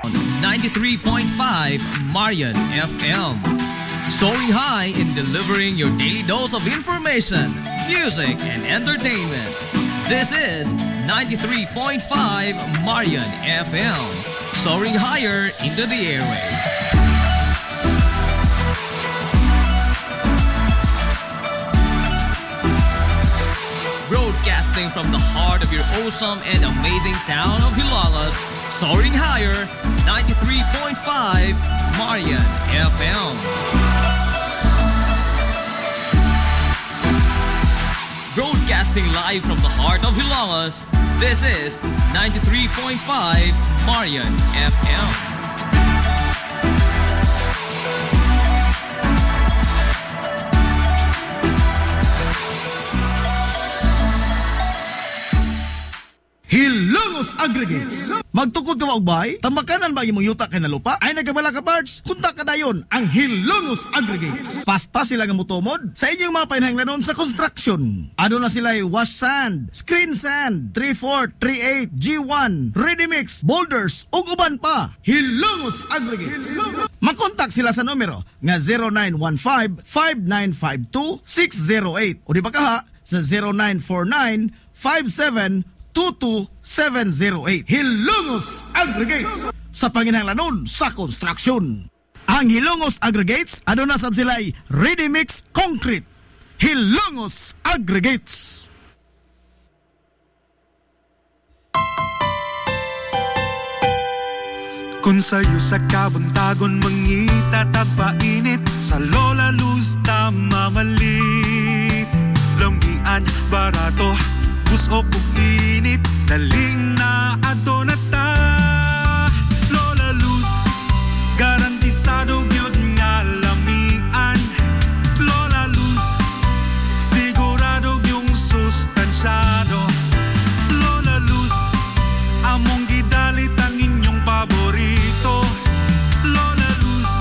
93.5 Marian FM. Soaring high in delivering your daily dose of information, music, and entertainment. This is 93.5 Marian FM. Soaring higher into the airwaves. Broadcasting from the heart of your awesome and amazing town of Hilalas, soaring higher, 93.5 Marian FM. Broadcasting live from the heart of Hilalas, this is 93.5 Marian FM. Hilongos Aggregates. Magtukod ka maubay? Tambakanan ba imong yuta kay na lupa? Ay nagkabala ka parts? Kunta ka dayon ang Hilongos Aggregates. Paspas sila nga mutomod sa inyong mga painahanglanon sa construction. Ano na sila wash sand, screen sand, 3/4, 3/8, G1, ready mix, boulders, ug uban pa. Hilongos Aggregates. Makontak sila sa numero nga 0915-5952-608 o di ba kaha sa 0949-5722-708. Hilongos Aggregates sa panginahanglanon sa construction. Ang Hilongos Aggregates ano na sab sila'y ready mix concrete. Hilongos Aggregates. Kung sa'yo sa kabuntagon mangita tagpainit sa Lola Luz mamalit. Lamian barato Pusok ug init, daling na ato na ta. Lola Luz, garantisado gyud nga lamian. Lola Luz, sigurado yung sustansyado. Lola Luz, among gidalit ang inyong paborito. Lola Luz,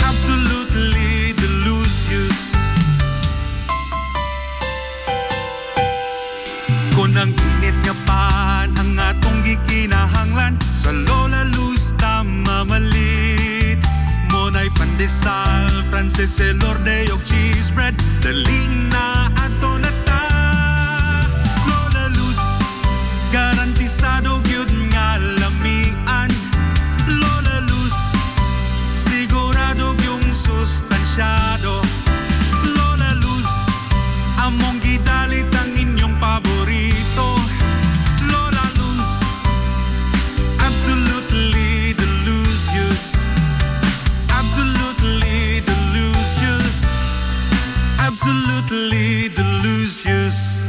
absolutely delicious. Kung ang init nga pan ang atong gikinahanglan sa Lola Luz mamalit. Monay pandesal, Frances Elorde og cheese bread, daling na ato na ta. Lola Luz, garantisado gyud nga lamian. Lola Luz, sigurado yung sustansyado. Lola Luz, among gidalit ang inyong paborito. Lola Luz, absolutely delicious. Absolutely delicious. Absolutely delicious.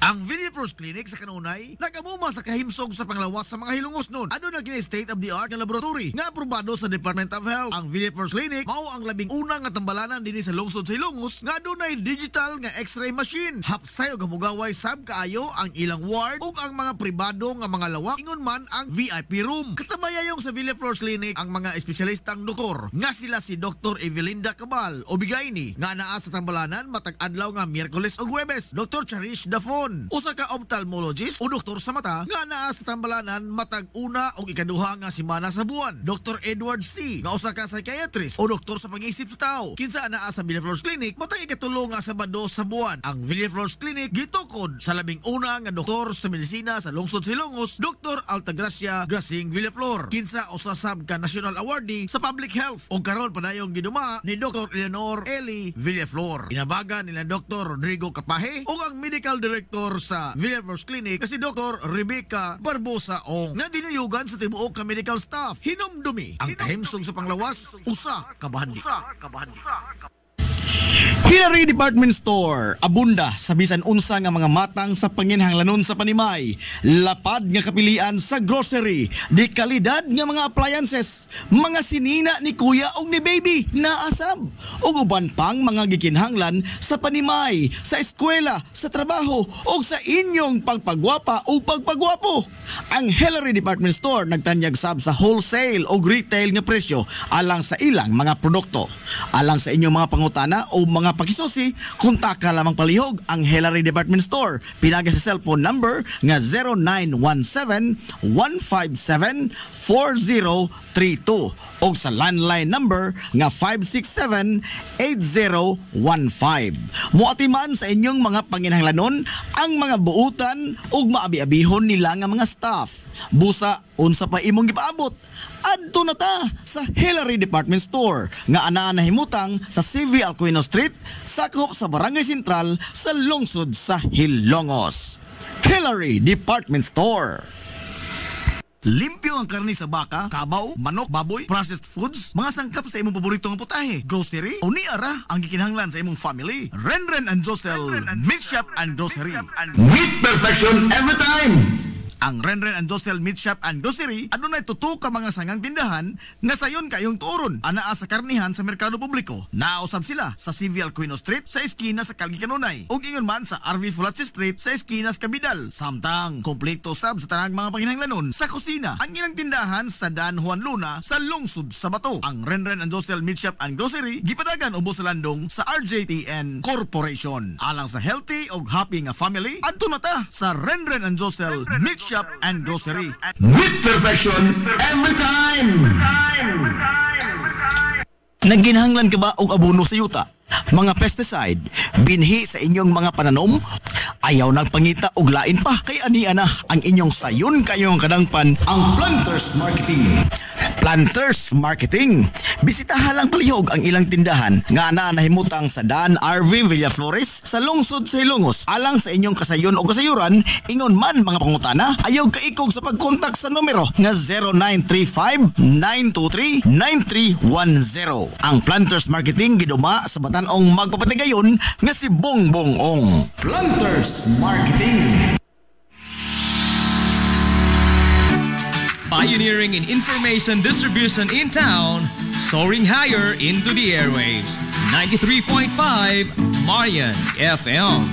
Ang Villaflores Clinic sa kanunay nagamuma sa kahimsog sa panglawas sa mga hilungos nun. Ano na kini state-of-the-art nga laboratory nga aprobado sa Department of Health. Ang Villaflores Clinic mao ang labing una nga tambalanan dinhi sa lungsod sa Hilongos nga adunay digital nga X-ray machine. Hapsay og hamugaway sab kaayo ang ilang ward ug ang mga pribado nga mga lawak ingon man ang VIP room. Katabayayong sa Villaflores Clinic ang mga espesyalistang doktor nga sila si Dr. Evelinda Cabal o Bigayni nga naa sa tambalanan matag adlaw nga Miyerkules ug Huwebes. Dr. Cherish Dafon, usa ka ophthalmologist o doktor sa mata nga naa sa tambalanan matag una o ikaduha nga semana sa buwan. Dr. Edward C. nga usa ka psychiatrist o doktor sa pag-iisip sa tao kinsa naa sa Villaflores Clinic matag ikatulo nga Sabado sa buwan. Ang Villaflores Clinic gitukod sa labing una nga doktor sa medisina sa lungsod sa Hilongos, Dr. Altagracia Grasing Villaflor, kinsa usa sab ka national awardee sa public health o karon padayong giduma ni Dr. Eleanor Eli Villaflor. Inabagan nila Dr. Rodrigo Capaje o ang medical director sa Villaflores Clinic kasi Dr. Rebecca Barbosa Ong nga dinuyugan sa tibuok ka medical staff. Hinumdumi ang kahimsog sa panglawas, usa ka bahandi. Hillary Department Store, abunda sa bisan unsa nga mga matang sa panginhanglanon sa panimay, lapad nga kapilian sa grocery, di kalidad nga mga appliances, mga sinina ni kuya og ni baby naasab, ug uban pang mga gikinhanglan sa panimay, sa eskwela, sa trabaho ug sa inyong pagpagwapa o pagpagwapo. Ang Hillary Department Store nagtanyag sab sa wholesale o retail nga presyo alang sa ilang mga produkto. Alang sa inyong mga pangutana o mga pakisusi, kontaka lamang palihog ang Hillary Department Store. Pinagi sa cellphone number nga 0917-157-4032 o sa landline number nga 567-8015. Muatiman sa inyong mga panginhanglanon ang mga buutan o maabi-abihon nila nga mga staff. Busa, unsa pa imong gipaabot? Adto na ta sa Hillary Department Store nga anaa nahimutang sa CV Alcuino Street, sakop sa Barangay Sentral sa lungsod sa Hilongos. Hillary Department Store. Limpyo ang karne sa baka, kabaw, manok, baboy, processed foods, mga sangkap sa imong paborito nga putahe, grocery, o ni ara ang gikinahanglan sa imong family. Renren and Josel Meat Shop and Grocery. Meat perfection every time! Ang Renren and Josel Meat Shop and Grocery adunay tutok ka mga sangang tindahan nga sayon kayong turon anaa sa karnihan sa merkado publiko. Nausab sila sa CV Alcuino Street sa eskina sa Calgary Kanunay ug ingon man sa RV Fulache Street sa eskina sa Cabidal. Samtang kompleto sab sa tanang mga panginhanglanon sa kusina ang ilang tindahan sa Dan Juan Luna sa lungsod sa Bato. Ang Renren and Josel Meat Shop and Grocery gipadagan ubos sa landong sa RJTN Corporation. Alang sa healthy ug happy nga family, adto na ta sa Renren and Josel Meat Shop and Grocery. With perfection every time. Nagginahanglan ka ba og abono sa yuta? Mga pesticide, binhi sa inyong mga pananom? Ayaw nagpangita og lain pa kay ania na ang inyong sayon kayong kadangpan ang Planters Marketing. Planters Marketing. Bisitahan lang palihog ang ilang tindahan nga na nahimutang sa Dan RV Villaflores sa lungsod sa Hilongos. Alang sa inyong kasayon o kasayuran, ingon man mga pangutana, ayaw kaikog sa pagkontak sa numero nga 0935-923-9310. Ang Planters Marketing giduma sa Batanong magpapatigayon nga si Bongbong Ong. Planters Marketing. Pioneering in information distribution in town, soaring higher into the airwaves. 93.5 Marian FM.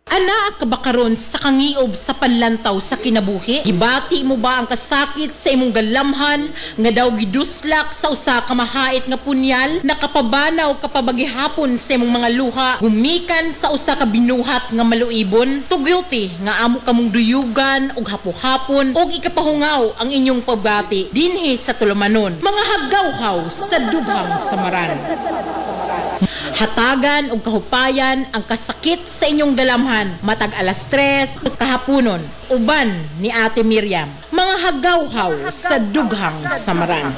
Ana ka ba karon sa kangiob sa panlantaw sa kinabuhi? Gibati mo ba ang kasakit sa imong galamhan nga daw giduslak sa usa ka mahait nga punyal? Nakapabanaw ka pa bagihapon sa imong mga luha? Gumikan sa usa ka binuhat nga maluibon? Tugilty nga amo kamong duyugan og hapon-hapon og ikapahungaw ang inyong pabati dinhi sa tulumanon. Mga haggawhaw sa dughang samaran. Hatagan og kahupayan ang kasakit sa inyong galamhan matag alas 3 kahaponon uban ni Ate Miriam. Mga haggawhaw sa dughang samaran.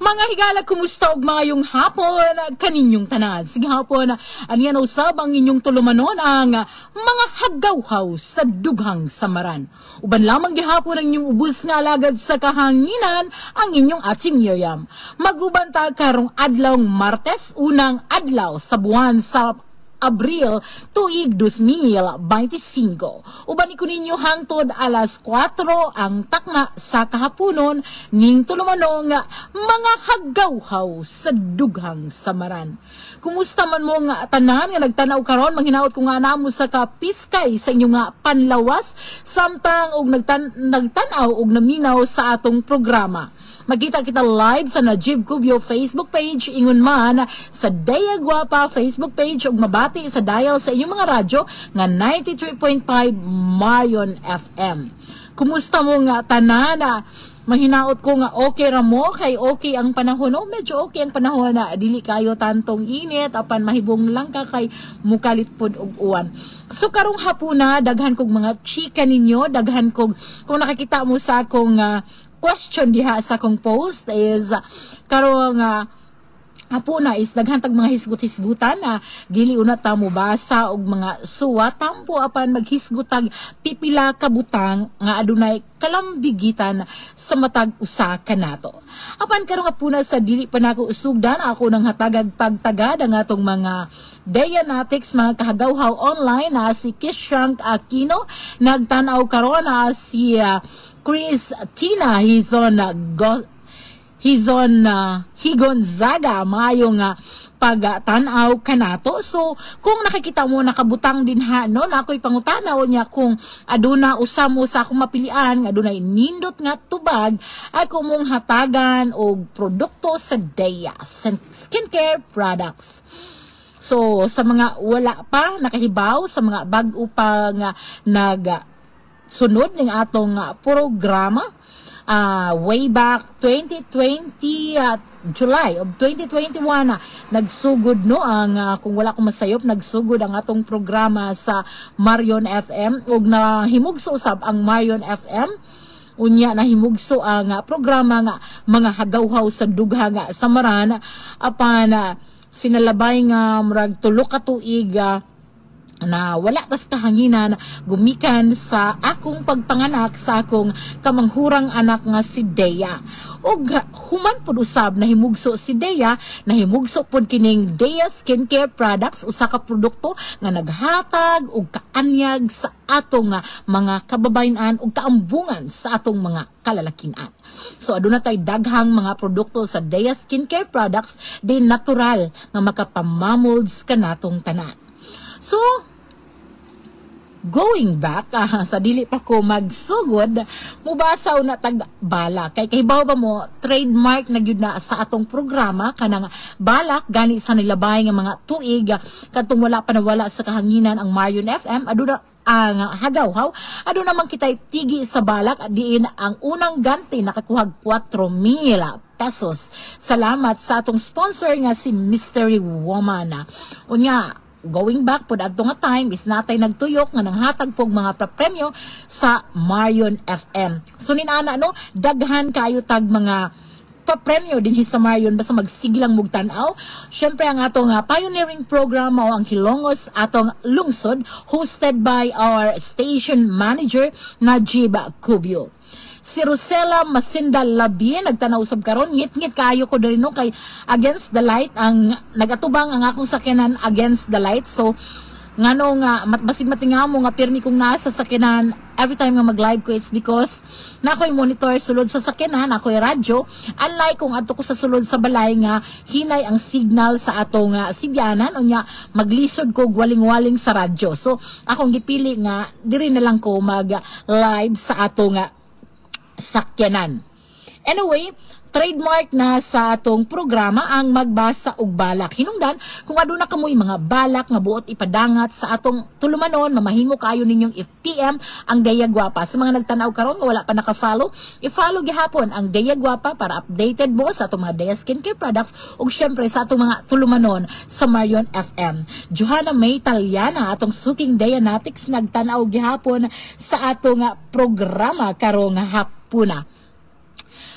Mga higala, kumusta og mga yung hapon kaninyong tanan? Sige hapon, aniyan usab ang inyong tulumanon ang mga haggawhaw sa dughang samaran. Uban lamang gihapon ang inyong ubos nga alagad sa kahanginan ang inyong ating Miriam. Magubanta karong adlawng Martes, unang adlaw sa buwan sa Abril tuig 2025. Uban ko ninyo hangtod alas 4 ang takna sa kahaponon ning tulumanong mga haggawhaw sa dughang samaran. Kumusta man mo nga tanan nga nagtanaw karon, manghinaot ko nga namo sa kapiskay sa inyo nga panlawas samtang og nagtanaw og naminaw sa atong programa. Magkita kita live sa Najib Cubio Facebook page, ingon man sa Daya Guapa Facebook page ug mabati sa dial sa inyong mga radyo nga 93.5 Marion FM. Kumusta mo nga tanan? Mahinaot ko nga okay ra mo kay okay ang panahon. No, medyo okay ang panahon na dili kayo tantong init apan mahibong lang ka kay mukalit pod og uwan. So karong hapuna daghan kog mga chika ninyo, daghan kog kung nakakita mo sa akong question diha sa akong post is karong hapuna is daghantag mga hisgut-hisgutan na dili una ta mo basa og mga suwa tampo apan maghisgutag pipila ka butang nga adunay kalambigitan sa matag usa kanato. Apan karong hapuna sa dili pa nako usugdan ako nang hatagag pagtagad ang atong mga Dayanatics mga kahagawhaw online na si Kishank Aquino nagtan-aw karon na si Chris Tina Higonzaga mayong pagtanaw kanato. So kung nakikita mo nakabutang din ha no ako'y pangutanaw niya kung aduna usa mo sa akong mapilian adunay nindot nga tubag ako mong hatagan og produkto sa Daya skincare products. So sa mga wala pa nakahibaw sa mga bag-o pa nga sunod ning atong programa way back 2020 July of 2021 nagsugod no ang kung wala ko masayop nagsugod ang atong programa sa Marion FM ug nahimugso usab ang Marion FM unya nahimugso ang programa nga mga hagawhaw sa dugha nga samaran apan sinalabay nga murag tulo ka tuig na wala tas kahanginan gumikan sa akong pagpanganak sa akong kamanghurang anak nga si Dea. Og human pod usab nahimugso si Dea, nahimugso pod kining Dea Skincare Products usa ka produkto nga naghatag og kaanyag sa atong mga kababayan ug kaambungan sa atong mga kalalakinan. So aduna tay daghang mga produkto sa Dea Skincare Products din natural nga makapamamolds kanatong tanan. So, going back, sa dili pa ko magsugod, mubasa na tag-balak. Kay kahibaw ba mo, trademark na yun na sa atong programa, kanang balak, gani sa nilabay nga mga tuig, katong wala pa nawala sa kahanginan ang Marion FM, aduna ang hagawhaw, aduna naman kita'y tigi sa balak, diin ang unang ganti nakakuhag 4,000 pesos. Salamat sa atong sponsor nga si Mystery Woman. Unya, going back po adto nga time is natay nagtuyok nga nanghatag pog mga premyo sa Marion FM. So ninana no, daghan kayo tag mga papremyo din sa Marion basta magsigilang mugtanaw. Syempre ang atong pioneering program mao ang Hilongos atong lungsod hosted by our station manager Najib Cubio. Si Rosella Masinda Labi nagtanaw usab karon ngit-ngit kaayo ko diri no kay Against the Light ang nagatubang ang akong sakyanan Against the Light. So ngano nga basig matingaw mo nga pirmi kong nasa sakyanan every time nga mag-live ko it's because nakoy monitor sulod sa sakyanan ako'y radyo unlike kung adto ko sa sulod sa balay nga hinay ang signal sa atong sibyanan unya maglisod ko waling-waling sa radyo. So akong gipili nga diri na lang ko mag-live sa atong sakyanan. Anyway, trademark na sa atong programa ang magbasa og balak. Hinungdan, kung aduna kamoy mga balak nga buot ipadangat sa atong tulumanon, mamahimo kayo ninyong i-PM ang Dea Guapa. Sa mga nagtanaw karon nga wala pa naka-follow, i-follow gihapon ang Dea Guapa para updated mo sa atong mga Dea Skincare Products ug syempre sa atong mga tulumanon sa Marion FM. Johanna May Taliana, atong suking Dayanatics, nagtanaw gihapon sa atong programa karong hapuna.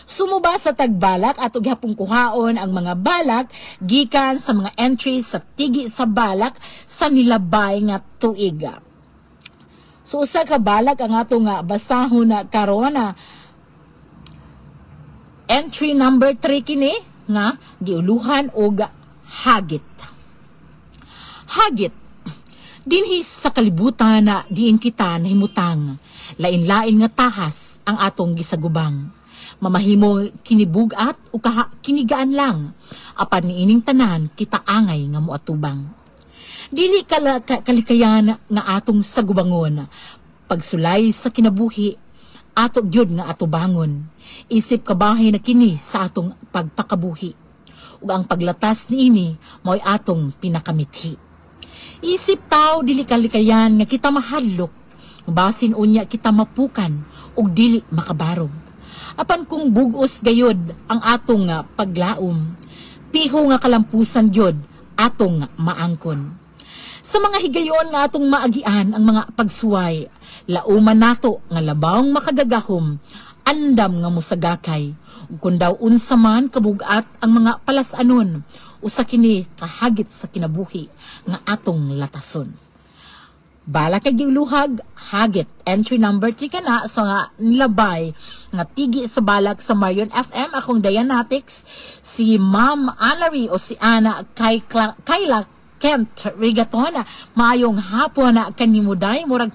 Sumuba sa tagbalak at gihapong kuhaon ang mga balak gikan sa mga entries sa tigi sa balak sa nilabay nga tuig. So usa ka balak ang atong basahon na karon entry number 3 kini nga giuluhan og hagit. Hagit dinhi sa kalibutan na diin kita nahimutang lain-lain nga tahas ang atong gisagubang. Mamahimo kinibugat o kinigaan lang. Apan niining tanan kita angay nga moatubang. Dili kalikayan nga atong sagubangon. Pagsulay sa kinabuhi, ato gyud nga atubangon. Isip kabahay na kini sa atong pagpakabuhi. Ug ang paglatas niini mo'y atong pinakamithi. Isip tao dili kalikayan nga kita mahadlok. Basin unya kita mapukan ug dili makabarog. Apan kung bugos gayod ang atong paglaom, piho nga kalampusan gyud atong maangkon. Sa mga higayon nga atong maagian ang mga pagsuway, lauman nato nga labawng makagagahom, andam nga musagakay. Ug kun daw unsa man kabugat ang mga palasanon, usa kini kahagit sa kinabuhi nga atong latason. Bala kay giluhag, hagit. Entry number 3 ka na sa nga nilabay nga tigi sa balak sa Marion FM. Akong Dianatics, si Ma'am Annery o si Ana Kayla Kent Rigatona. Maayong hapon na kanimuday. Murag,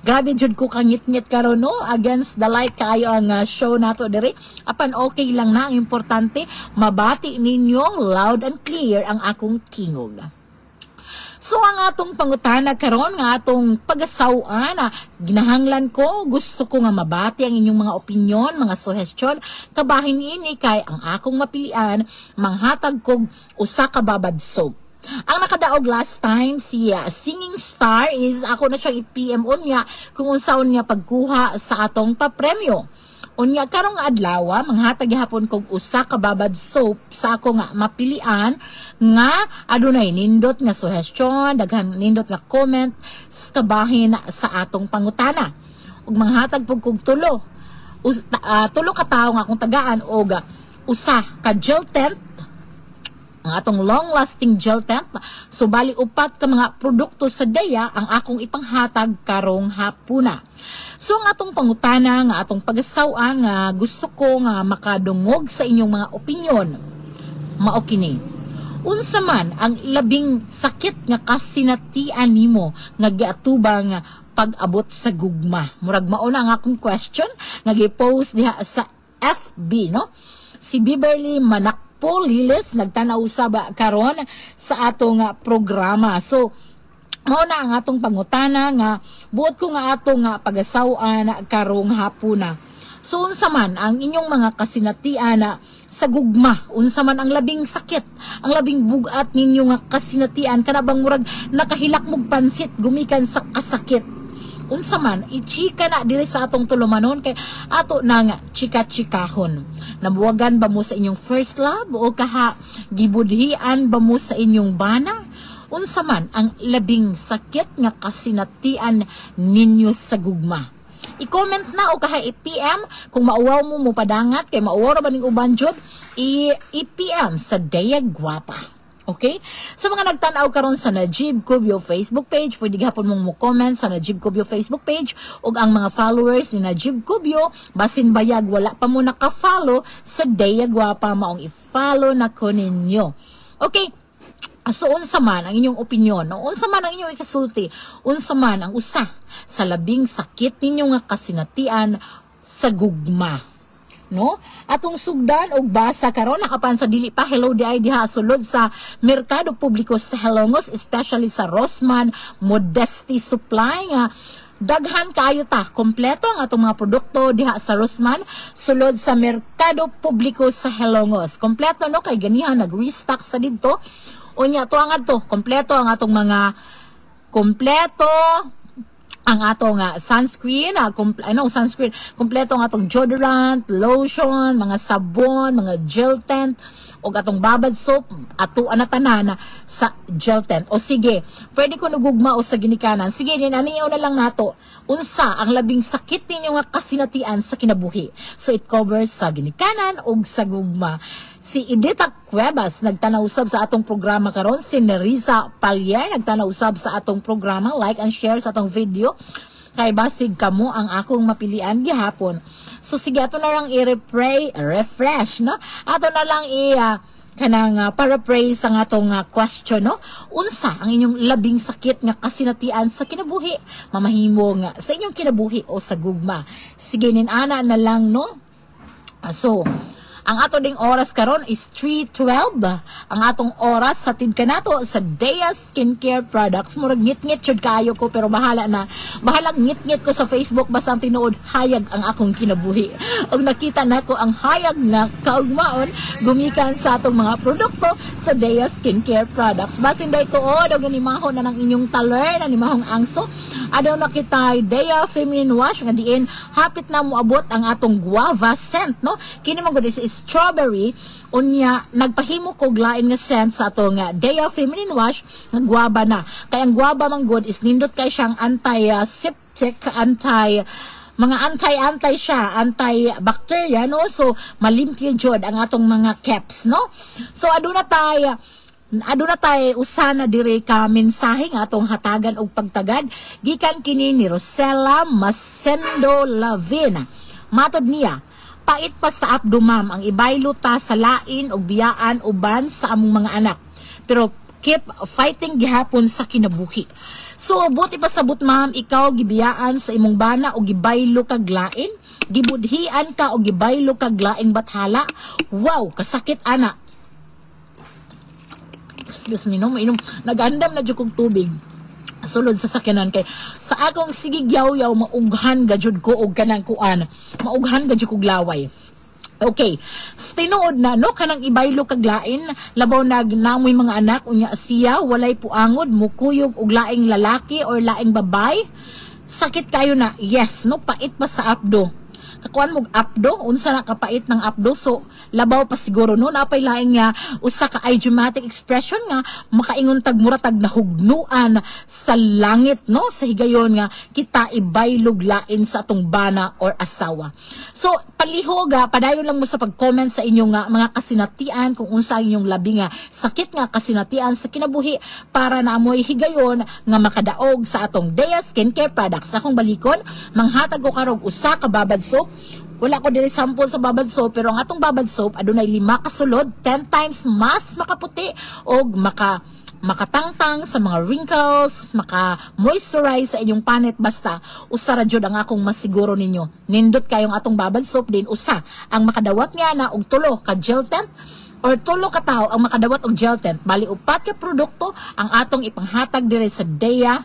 grabe jud ko kangit-ngit karon no, against the light kayo ang show nato diri. Apan okay lang na, ang importante mabati ninyo loud and clear ang akong tingog. So ang atong pangutana karon nga atong pagasawan na ginahanglan ko, gusto ko nga mabati ang inyong mga opinyon, mga suggestion, kabahin ini kay ang akong mapilian manghatag kog usa ka babad soap. Ang nakadaog last time si Singing Star is ako na siyang i-PM unya kung unsaon niya pagkuha sa atong papremyo. Unya karong adlaw manghatag gihapon kog usa ka babad soap sa ako nga mapilian nga adunay nindot nga suggestion, daghan nindot nga comment sa kabahin sa atong pangutana. Ug manghatag pug kog tulo ka tawo nga akong tagaan og usa ka gel tent, ang atong long-lasting gel tent. So bali upat ka mga produkto sa daya ang akong ipanghatag karong hapuna. So ang atong pangutana nga atong pagasawan nga gusto ko nga makadungog sa inyong mga opinyon. Mao kini. Unsa man ang labing sakit nga kasinatian nimo nga giatubang pag-abot sa gugma? Murag mao na ang akong question nga gi-post diha sa FB no. Si Beverly Manakpo Liles nagtanaw usab karon sa atong programa. So mao na ang atong pangutana nga buot ko nga atong pagasawan karong hapuna. So unsa man ang inyong mga kasinatian sa gugma, unsa man ang labing sakit, ang labing bugat ninyo nga kasinatian, kana bang murag nakahilak mog pansit gumikan sa kasakit. Unsa man i-chika na diri sa atong tulumanon kay ato na nga chika-chikahon. Nabuwagan ba mo sa inyong first love o kaha gibudhian ba mo sa inyong bana? Unsa man ang labing sakit nga kasinatian ninyo sa gugma? I-comment na o kaha i-PM kung mauwaw mo mo padangat kay mauwaw ra ba ning uban jud, i-PM sa Daya Guapa. Okay? Sa mga nagtanaw karon sa Najib Cubio Facebook page, pwede gihapon mong mo comment sa Najib Cubio Facebook page ug ang mga followers ni Najib Cubio basin bayag wala pa mo naka-follow sa Daya Guapa, maong i-follow na ko ninyo. Okay? So unsa man ang inyong opinyon, no? Unsa man ang inyong ikasulti, unsa man ang usa sa labing sakit ninyo nga kasinatian sa gugma, no? Atong sugdan og basa karon nakapan sa dili pa hello di ay diha sulod sa merkado publiko sa Helongos, especially sa Rossman Modesty Supply nga daghan kayo ta kompleto ang atong mga produkto diha sa Rossman sulod sa merkado publiko sa Helongos. Kompleto no kay ganihan nag-restock sa didto. Unya to ang ato, kompleto ang atong mga ang atong sunscreen, sunscreen, kompleto ang atong deodorant, lotion, mga sabon, mga gel tent, o atong babad soap, ato anatanan sa gel tent. O sige, pwede ko nagugma o sa ginikanan. Sige, aniyaw na lang nato. Unsa ang labing sakit ninyo nga kasinatian sa kinabuhi? So it covers sa ginikanan o sa gugma. Si Edita Cuevas nagtanaw usab sa atong programa karon, si Nerissa Pallier nagtanaw usab sa atong programa, like and share sa atong video kay basig kamo ang akong mapilian gihapon. So sige ato na lang refresh no, ato na lang kanang paraphrase ang atong question no. Unsa ang inyong labing sakit nga kasinatian sa kinabuhi? Mamahimo nga sa inyong kinabuhi o sa gugma. Sige ana na lang no. So ang ato ding oras karon is 3:12. Ang atong oras sa kanato sa Daya Skincare Products. Murag ngit-ngit jud kayo ko pero bahala na. Bahalag ngit-ngit ko sa Facebook basta ang tinuod hayag ang akong kinabuhi. Og nakita nako ang hayag na kaugmaon gumikan sa atong mga produkto sa Daya Skincare Products. Basin day tuod og animahon na ng inyong taler na nimahong angso. Adaw na kita Daya Feminine Wash nga diin hapit na moabot ang atong guava scent no. Kini man gud is strawberry unya nagpahimo kog lain nga scent sa atong Daya Feminine Wash nga guava na. Kay ang guava man good is nindot kay siyang anti-septic, mga anti siya, anti-bacteria, no? So malimpyo jud ang atong mga caps, no? So aduna tay usana dire ka mensahe nga atong hatagan og pagtagad gikan kini ni Rosella Masendo Lavina. Matod niya, pait pa sa abdo ma'am ang ibaylo ta sa lain og biyaan uban sa among mga anak. Pero keep fighting gihapon sa kinabuhi. So buti pa sabot ma'am, ikaw gibiyaan sa imong bana og gibaylo kag lain, gibudhian ka og gibaylo kag lain bathala. Wow, kasakit ana. Excuse me, no? Mainom. Nagandam na dyan kong tubig. Sulod sa sakyanan kay sa akong sigigyaw-yaw maughan gajud ko og kanang kuan. Maughan gajud kog laway. Okay. Tinuod na no kanang ibaylo kag lain labaw namoy mga anak unya siya walay puangod mukuyog og laing lalaki or laing babay. Sakit kayo na. Yes, no pait pa sa abdo. Kakuan mo abdo, unsa na kapait ng abdo, so labaw pa siguro no, napay laing nga usa ka idiomatic expression nga makaingon tag muratag na hugnuan sa langit no, sa higayon nga kita ibaylog lain sa atong bana or asawa. So palihog padayon lang mo sa pag-comment sa inyong mga kasinatian kung unsa inyong labi nga sakit nga kasinatian sa kinabuhi para na amoy higayon nga makadaog sa atong Dea Skincare Products. Akong balikon, manghatag ko karog usa ka babad soap. Wala ko diri sample sa babad soap, pero ang atong babad soap adunay 5 kasulod, 10 times mas makaputi og makatangtang sa mga wrinkles, maka-moisturize sa inyong panit. Basta usa ra jud ang akong masiguro ninyo. Nindot kayong atong babad soap din usa ang makadawat nga na og 3 ka gel tent or 3 ka tawo ang makadawat og gel tent. Bali 4 ka produkto ang atong ipanghatag diri sa Dea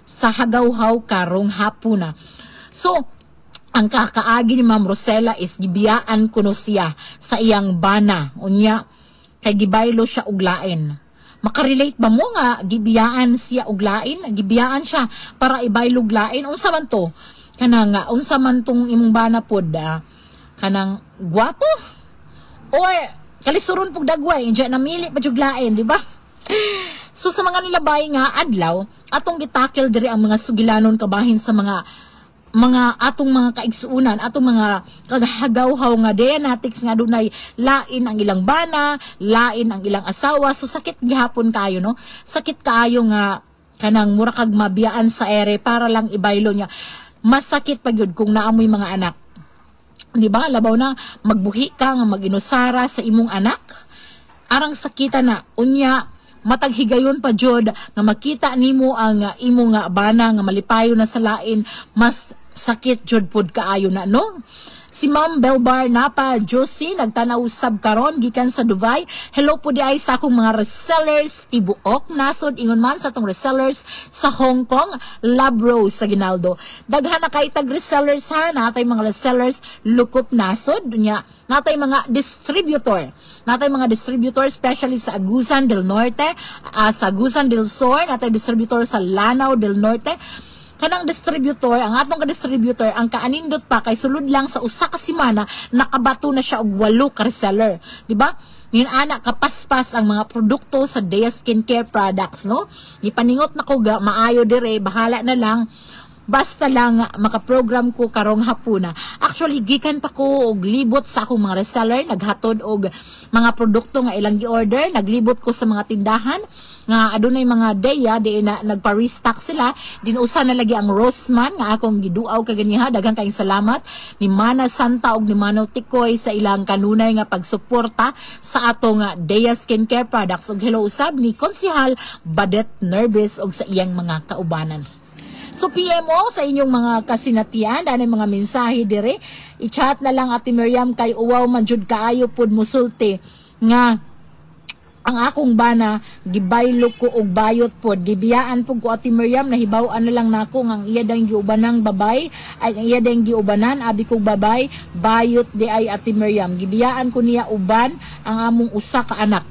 sa hagawhaw karong hapuna. So ang kakaagi ni Ma'am Rosella is gibiyaan kuno siya sa iyang bana. Unya, kay gibaylo siya og lain. Makarelate ba mo nga gibiyaan siya og lain? Gibiyaan siya para ibaylo og lain. Unsa man to? Kanang unsa man tong imong bana pod? Kanang gwapo? Or kalisuron pug dagway, inja namili pa jud lain, di ba? So sa mga nilabay nga adlaw, atong gitakil diri ang mga sugilanon kabahin sa mga atong mga kaigsuunan, atong mga kagahagawhaw nga Deanatics nga dunay lain ang ilang bana, lain ang ilang asawa. So sakit gihapon kayo no. Sakit kayo nga kanang mura kag mabiyaan sa ere para lang ibaylo niya. Masakit pa gyud kung naamoy mga anak. Di ba? Labaw na magbuhi ka nga maginusara sa imong anak. Arang sakita na unya mataghigayon pa jud nga makita nimo ang imo nga bana nga malipayo na sa lain, mas sakit jud pod kaayo na no. Si Ma'am Belbar Napa Josie nagtanaw sab karon gikan sa Dubai. Hello po di ay sa akong mga resellers tibuok nasod ingon man sa atong resellers sa Hong Kong, Love Rose sa Ginaldo. Daghan na kay tag resellers ha, natay mga resellers lukop nasod nya. Natay mga distributor. Natay mga distributor especially sa Agusan del Norte, sa Agusan del Sur, natay distributor sa Lanao del Norte. Kanang distributor, ang atong ka-distributor, ang kaanindot pa kay sulod lang sa usa ka semana nakabato na siya og 8 ka reseller, di ba? Ngayon ana kapaspas ang mga produkto sa Dea Skincare Products, no? Ipaningot na ko ga maayo dire, bahala na lang. Basta lang makaprogram ko karong hapuna. Actually, gikan pa ko og libot sa akong mga reseller, naghatod og mga produkto nga ilang gi-order, naglibot ko sa mga tindahan nga adunay mga Dea di na nagpa-restock sila. Dinusa na lagi ang Roseman nga akong giduaw kaganiha. Daghang kayong salamat ni Mana Santa og ni Mano Tikoy sa ilang kanunay nga pagsuporta sa atong Dea Skincare Products. Og hello usab ni Konsehal Badet Nervous og sa iyang mga kaubanan. So PMO sa inyong mga kasinatian, danay mga mensahe dire, i-chat na lang Ate Miriam kay uwaw man jud kaayo pod musulti nga ang akong bana gibaylo ko og bayot pod. Gibiyaan pud ko Ate Miriam, nahibaw-an na lang nako nga iya dang giubanang babay ay iya dang giubanan abi kog babay bayot di ay Ate Miriam. Gibiyaan ko niya uban ang among usa ka anak.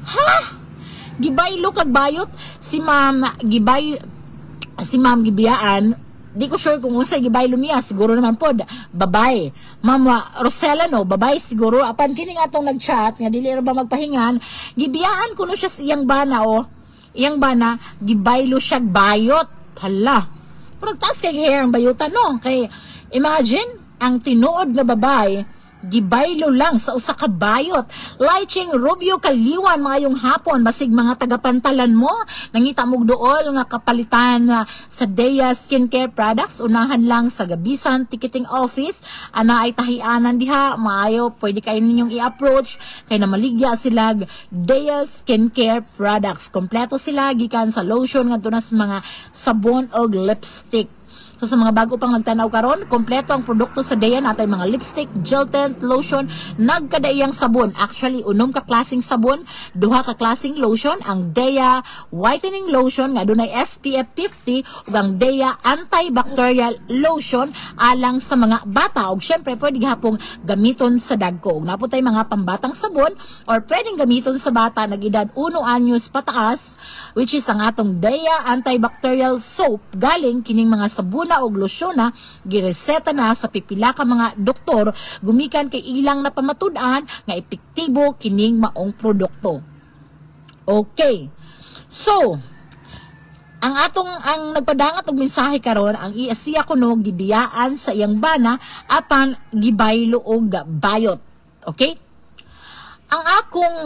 Ha? Gibaylo kag bayot si Ma'am gibiyaan, di ko sure kung unsay gibaylo niya, siguro naman pod babae. Ma'am Rosella no, babae siguro. Apan kining atong nag-chat nga dili ra ba magpahingan, gibiyaan ko no siya sa iyang bana iyang bana gibaylo siya bayot. Hala. Pero taas kay hair ang bayutan no, kay Imagine, ang tinuod nga babay, gibaylo lang sa usa ka bayot. Lighting Rubio Kaliwan mayong hapon, basig mga tagapantalan mo, nangita mo dool nga kapalitan sa Dea Skincare Products, unahan lang sa Gabisan Ticketing Office, ana ay tahianan diha, maayo, pwede kayo ninyong i-approach, kay na maligya sila Dea Skincare Products. Kompleto sila, gikan sa lotion, nga doon sa mga sabon o lipstick. So sa mga bago pang nagtanaw karon, kompleto ang produkto sa Dea, natay mga lipstick, gel tint, lotion, nagkadaiyang sabon. Actually, unom ka klaseng sabon, duha ka klaseng lotion, ang Dea whitening lotion nga dunay SPF 50 ug ang Dea antibacterial lotion alang sa mga bata, ug syempre pwede gihapong gamiton sa dagko. Ug naputay mga pambatang sabon or pwedeng gamiton sa bata nag edad 1 anyos pataas, which is ang atong Dea antibacterial soap, galing kining mga sabon na og losyon na gireseta na sa pipila ka mga doktor, gumikan kay ilang na pamatud-an nga epektibo kining maong produkto. Okay. So, ang nagpadangat og mensahe karon, ang siya kuno gibiyaan sa iyang bana apan gibaylo og bayot. Okay? Ang akong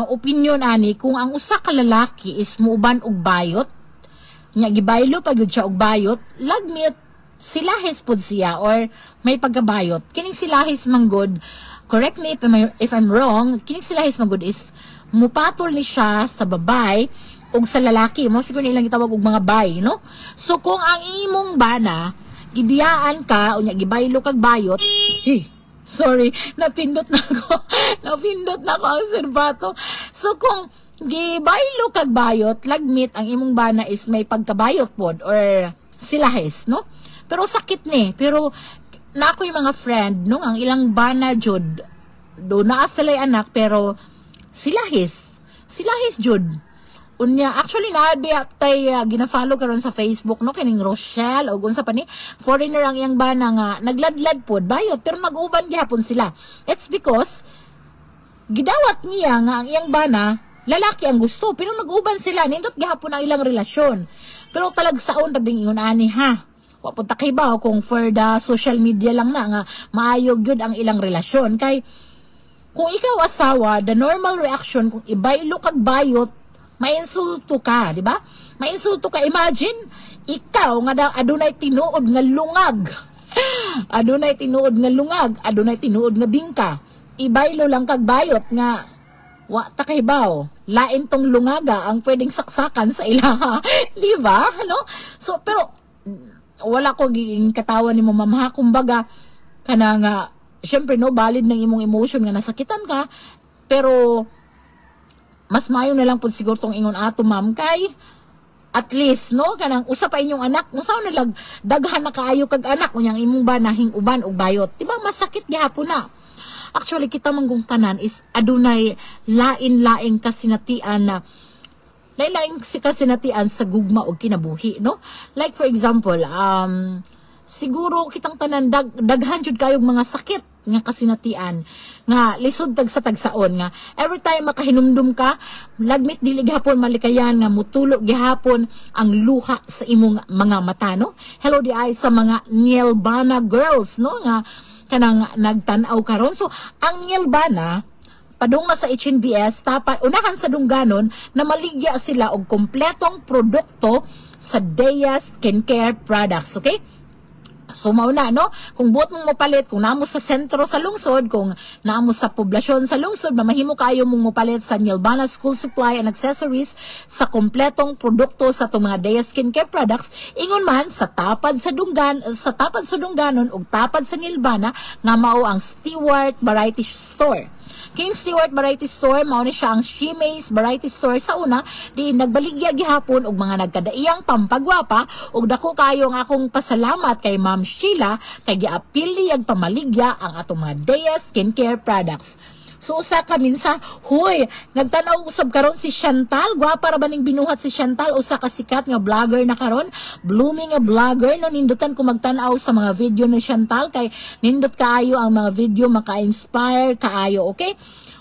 opinion ani, kung ang usa ka lalaki is muuban og bayot, nya gibaylo pag siya og bayot, lagmit silahis pod siya or may pagkabayot. Kining silahis manggod, correct me if I'm wrong, kining silahis manggod is mupatol ni siya sa babay ug sa lalaki mo, siguro nilang gitawag og mga bay, no? So kung ang imong bana gibiyaan ka unya gibaylo kag bayot, sorry, napindot na ako ang serbato. So kung gibaylo kag bayot, lagmit ang imong bana is may pagkabayot pod or silahis, no? Pero sakit ni, pero na ako yung mga friend, no, ang ilang bana jud do naa sila anak pero silahis jud. Unya actually naabi tay gina-follow karon sa Facebook, no, kining Rochelle o unsa pa ni foreigner ang iyang bana nga nagladlad pod bayot pero nag-uban gyapon sila. It's because gidawat niya nga ang iyang bana lalaki ang gusto, pero nag-uban sila, nindot gihapon ang ilang relasyon. Pero talagsaon ra ding ingon ani ha. Wa pud ta kay ba kung for the social media lang na nga maayo gyud ang ilang relasyon, kay kung ikaw asawa, the normal reaction kung ibaylo kag bayot, mainsulto ka, di ba? Mainsulto ka. Imagine ikaw nga adunay tinuod nga lungag. adunay tinuod nga bingka. Ibaylo lang kag bayot nga wa ta kay baw, lain tong lungaga ang pwedeng saksakan sa ilaha, di ba? Ano? So pero wala ko giging katawan ni mo mamha, kumbaga kana nga syempre no, valid ng imong emotion nga nasakitan ka, pero mas mayo na lang pud siguro tong ingon ato ma'am, kay at least no kanang usa pa inyong anak, usaw na lag daghan na kaayo kag anak unyang imong ba nahing uban og bayot, di ba masakit gyapon na. Actually, kita manggong tanan is adunay lain-laing kasinatian na lain-laing kasinatian sa gugma o kinabuhi, no? Like for example, siguro kitang tanan daghan jud kayog mga sakit nga kasinatian nga lisod tag sa tagsaon nga every time makahinumdum ka, lagmit dili gihapon malikayan nga mutulo gihapon ang luha sa imong mga mata, no? Hello di ay sa mga Nielbana girls, no, nga kanang nagtanaw karon. So ang Nielbana padung na sa HNBS tapat unahan sa dungganon na maligya sila og kompletong produkto sa Dea Skincare Products, okay? So mauna, no, kung buot mong mopalit, kung naamo sa sentro sa lungsod, kung naamo sa poblasyon sa lungsod, mahimo kayo mong mopalit sa Nielbana School Supply and Accessories sa kompletong produkto sa itong mga Dea Skincare Products, ingon man sa tapad sa dungganon ug tapad sa Nielbana nga mao ang Stewart Variety Store. King Stewart Variety Store, mao ni siya ang Shimays Variety Store sa una, di nagbaligya gihapon og mga nagkadaiyang pampagwapa, ug dako kayo ang akong pasalamat kay Ma'am Sheila kay giapil niyang pamaligya ang atong mga Dea Skincare Products. So usa ka minsa, huy, nagtanaw usab karon si Chantal, gwapa ra ba ning binuhat si Chantal, usa ka sikat nga vlogger na karon, blooming nga vlogger, no, nindutan ko magtanaw sa mga video ni Chantal kay nindot kaayo ang mga video, maka-inspire kaayo, okay?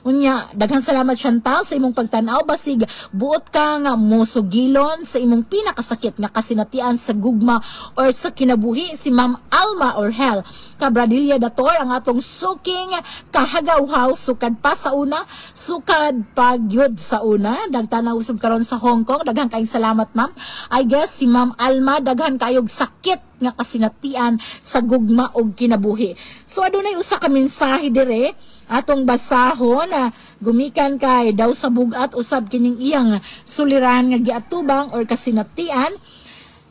Unya, daghang salamat Chantal sa imong pagtanaw basig buot ka nga mosugilon sa imong pinakasakit nga kasinatian sa gugma or sa kinabuhi. Si Ma'am Alma Orhel Cabradilla Dator ang atong suking kahagawhaw sukad pa sa una, sukad pa gyud sa una. Dagtanaw usab karon sa Hong Kong. Daghang kayong salamat ma'am. I guess si Ma'am Alma daghan kayog sakit nga kasinatian sa gugma og kinabuhi. So adunay usa ka mensahe dire atong basahon na gumikan kay daw sa bugat usab kining iyang suliran nga giatubang or kasinatian.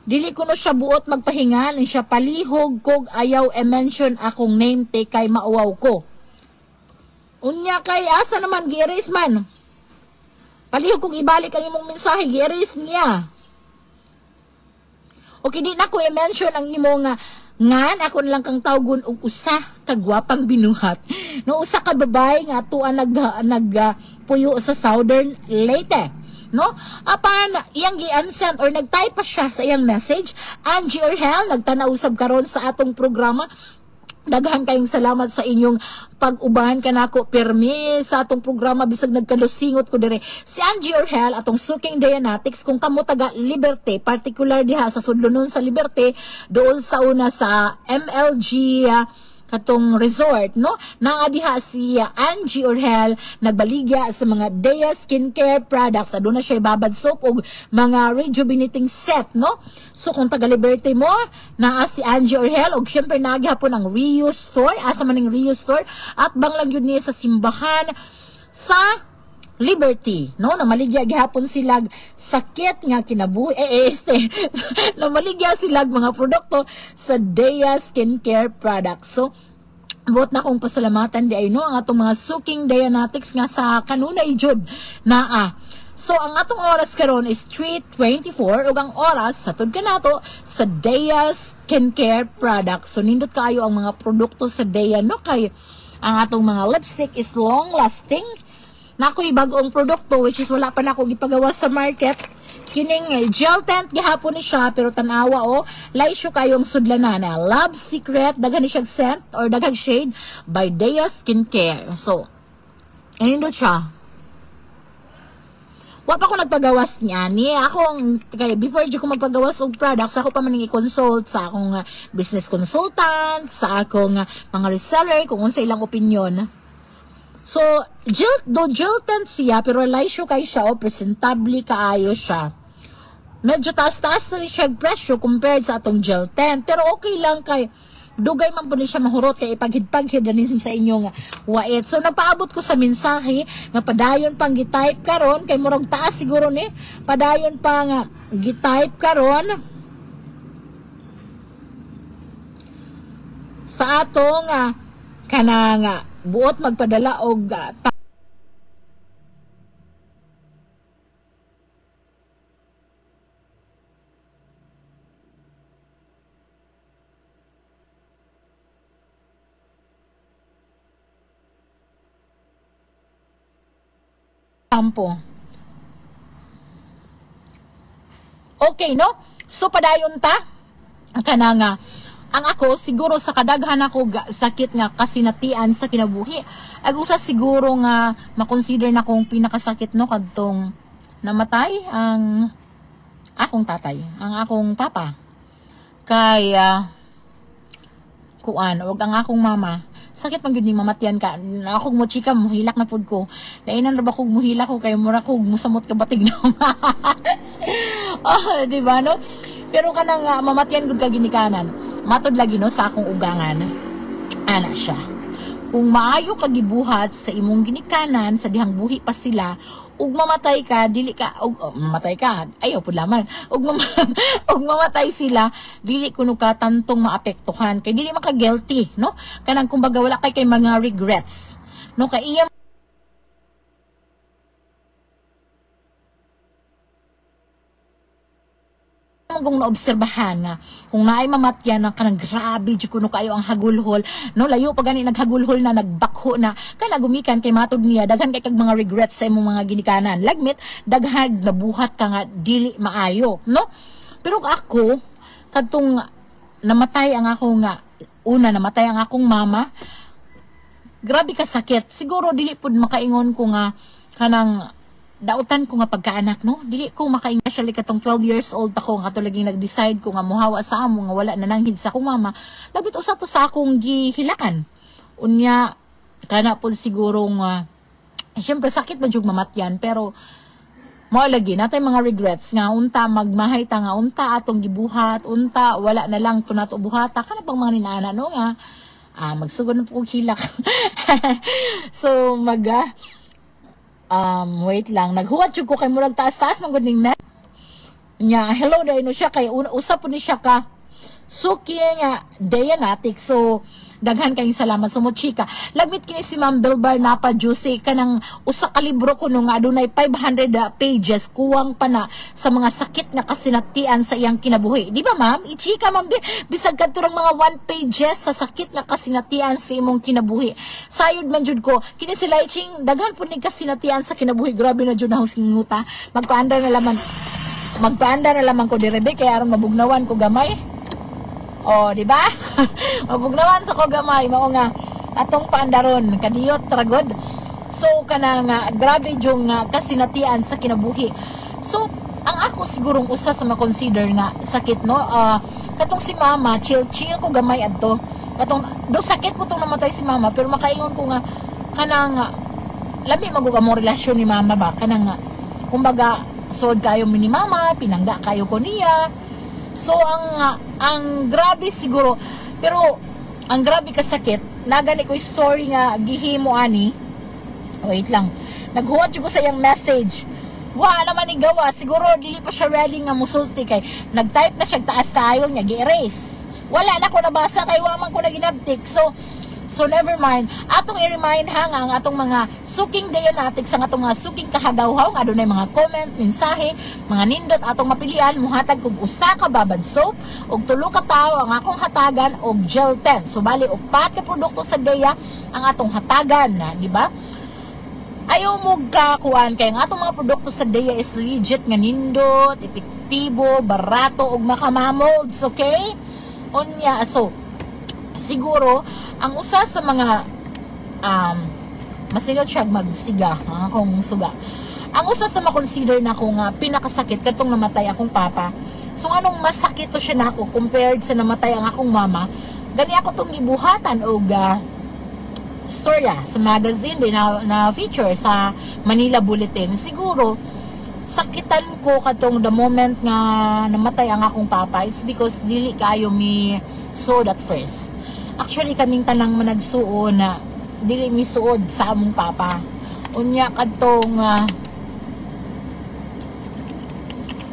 Dili ko no siya buot magpahingan, siya palihog kog ayaw i-mention akong name te kay mauwaw ko. Unya kay asa naman gi-erase man. Palihog kog ibalik ang imong mensahe, gi-erase niya. Okay, di na ko i-mention ang imong ngan ako lang kang tawgon og usa ka gwapang binuhat. No usa ka babae nga tuan puyo sa Southern Leyte. No? Apan iyang gi-unsend or nag-type pa siya sa iyang message. Angie Orhel nagtanaw usab karon sa atong programa. Daghan kayong salamat sa inyong pag-ubahan kanako permi sa atong programa bisag nagkalusingot ko dire. Si Angie Orhel atong suking Dianetics kung kamo taga Liberty, particular diha sa sudlunon sa Liberty, dool sa una sa MLG katong resort, no? Naa diha si Angie Orhel nagbaligya sa mga Dea skincare products. Aduna siya babad soap og mga rejuvenating set, no? So kung taga Liberty mo, naa si Angie Orhel og syempre naghapon ang Rio Store, asa man ang Rio Store at banglang yun niya sa simbahan sa Liberty, no? Namaligya gihapon silag sakit nga kinabuhi namaligya silag mga produkto sa Dea skincare products. So buot na kong pasalamatan di ay no ang atong mga suking Dianetics nga sa kanunay jud naa. So ang atong oras karon is 3:24 ug ang oras satud kanato sa Dea skincare products. So nindot kaayo ang mga produkto sa Dea, no? Kay ang atong mga lipstick is long lasting. Nakoy bagong produkto which is wala pa nako gipagawas sa market. Kining gel tint gihapon ni siya pero tanawa laysyo kayong sudlanan na Love Secret daghan ni siya scent or daghang shade by Dea Skincare. So inindot siya. Wa pa ko nagpagawas niya ni akong kay before di ko magpagawas og products ako pa man i-consult sa akong business consultant, sa akong mga reseller kung unsa ilang opinion. So, gel tint siya, pero laysyo kay siya, presentable kaayo siya. Medyo taas-taas na rin siya presyo compared sa atong gel tint, pero okay lang kay, dugay man po siya mahurot, kay ipaghid-paghid na sa inyong wait. So, napaabot ko sa mensahe, nga padayon pang gitype karon kay murag taas siguro ni, padayon pang gitype karon sa atong kanang buot magpadala og tampo. Okay, no? So padayon ta kanang ang ako, siguro sa kadaghan ako sakit nga kasinatian sa kinabuhi. Ako sa siguro nga makonsider na kong pinakasakit no kadtong namatay ang akong tatay, ang akong papa. Kaya kuan, wag ang akong mama. Sakit man gyud ning mamatyan ka. Akong mo chika muhilak na pud ko. Lainan ra ba kog muhilak ko kay mura kog musamot ka batig na. Oh, di ba no? Pero kanang mamatyan gud ka ginikanan. Matod lagi no sa akong ugangan ana siya. Kung maayo ka gibuhat sa imong ginikanan sa dihang buhi pa sila ug mamatay ka dili ka mamatay ka ayaw pud laman ug mamatay sila dili kuno ka tantong maapektuhan kay dili maka guilty no kanang kumbaga wala kay mga regrets no kay iya kung naobserbahan nga kung naay mamatyan na kanang grabe jud kuno kayo ang hagulhol no layo pa gani naghagulhol na nagbakho na kana gumikan kay matod niya daghan kay kag mga regrets sa imong mga ginikanan lagmit daghan nabuhat ka nga dili maayo no pero ako kadtong namatay ang akong mama grabe ka sakit. Siguro dili pud makaingon ko nga kanang dautan ko nga pagkaanak, no? Dili ko makaingon, especially katong 12 years old pa ko nga to laging nag-decide ko nga muhawa sa amo nga wala na nanghid sa akong mama. Labit usa to sa akong gihilakan. Unya kana pud siguro nga syempre sakit man jud mamatyan, pero mao lagi natay mga regrets nga unta magmahay ta nga unta atong gibuhat, unta wala na lang to nato buhata kana pang mga ninana no nga magsugod na po kong hilak. So, wait lang. Naghuwat yung ko kay murag taas-taas, magandang net. Nya, hello dahi no siya, kay usap po ni siya ka. Suki nga, Dianatic. So, daghan kayong salamat. So, mo chika. Lagmit kini si Ma'am Bilbar Napa Juicy, kanang usa ka libro ko nung adunay 500 pages, kuwang pa na sa mga sakit nga kasinatian sa iyang kinabuhi. Di ba, ma'am? Ichika, ma'am, bisag kadturang mga 1 pages sa sakit nga kasinatian sa imong kinabuhi. Sayod man jud ko, kini sila iching, daghan po ni kasinatian sa kinabuhi. Grabe na jud na huskinguta. Magpaandar na laman ko direbe, kaya aron mabugnawan ko gamay. Oh, di ba? Mabugnawan sa ko gamay, mao nga atong paandaron kadiyot ragod. So kana nga grabe jung kasinatian sa kinabuhi. So ang ako sigurong usa sa ma-consider nga sakit no, katong si mama chill ko gamay adto. Katong do sakit ko tong namatay si mama, pero makaingon ko nga kanang lami maguga mo relasyon ni mama ba kanang kumbaga sod kayo ni mama, pinangga kayo ko niya. So ang grabe siguro, pero ang grabe ka sakit nagani ko story nga gihimo ani. Wait lang, naghuwat ko sa iyang message, wa naman ni gawa, siguro dili pa siya ready nga musulti kay nag-type na siya taas kayo niya gi-erase, wala na ko nabasa kay wa man ko naginabtik. So never mind. Atong i-remind ang atong mga suking Dianatics, ang atong mga suking kahagaw-haw nga adunay mga comment, mensahe, mga nindot atong mapilian, muhatag kog usa ka babad soap og 3 ka tawo ang akong hatagan og gel 10. So bali 4 ka produkto sa Dia ang atong hatagan na, di ba? Ayaw mo kakuan kay ang atong mga produkto sa Dia is legit nga nindot, epektibo, barato ug makamamolds, okay? Unya, so siguro ang usa sa mga masigat siya magsiga akong suga. Ang usa sa ma-consider na ko nga pinakasakit katong namatay akong papa. So anong masakit to siya nako compared sa namatay ang akong mama. Gani ako tong gibuhatan og storya sa magazine din na feature sa Manila Bulletin. Siguro sakitan ko katong the moment nga namatay ang akong papa is because dili kayo mi suod at first. Actually kaming tanang managsuon na dili mi suod sa among papa. Unya kadtong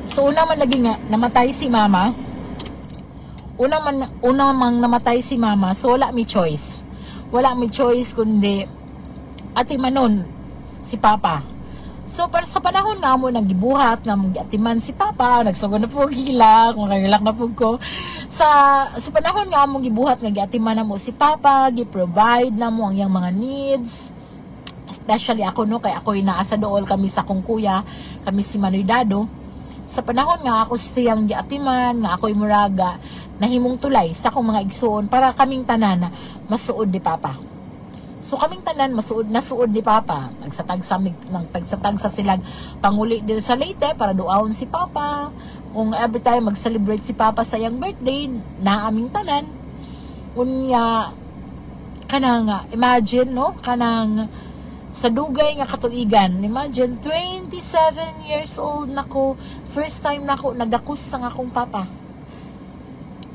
so una man lagi nga namatay si mama. Una mang namatay si mama, so wala mi choice. Wala mi choice kundi atimanon si papa. So para sa panahon nga mo nagibuhat nga mag-atiman si papa, nagsugod na po hilak, makahilak na po ko. Sa panahon nga mo gibuhat nga giatiman na mo si papa, gi-provide na mo ang yang mga needs. Especially ako no, kay ako inaasa dool kami sa kong kuya, kami si Manoy Dado. Sa panahon nga ako siyang giatiman, nga ako'y muraga, nahimong tulay sa akong mga igsoon para kaming tanan masuod di papa. So kaming tanan nasuod ni papa. Nagsatag sa silang panguli din sa Leyte para duawon si papa. Kung every time mag-celebrate si papa sa iyang birthday na aming tanan. Unya kanang imagine no, kanang sa dugay nga katuigan. Imagine 27 years old nako, first time nako nagakus sa akong papa.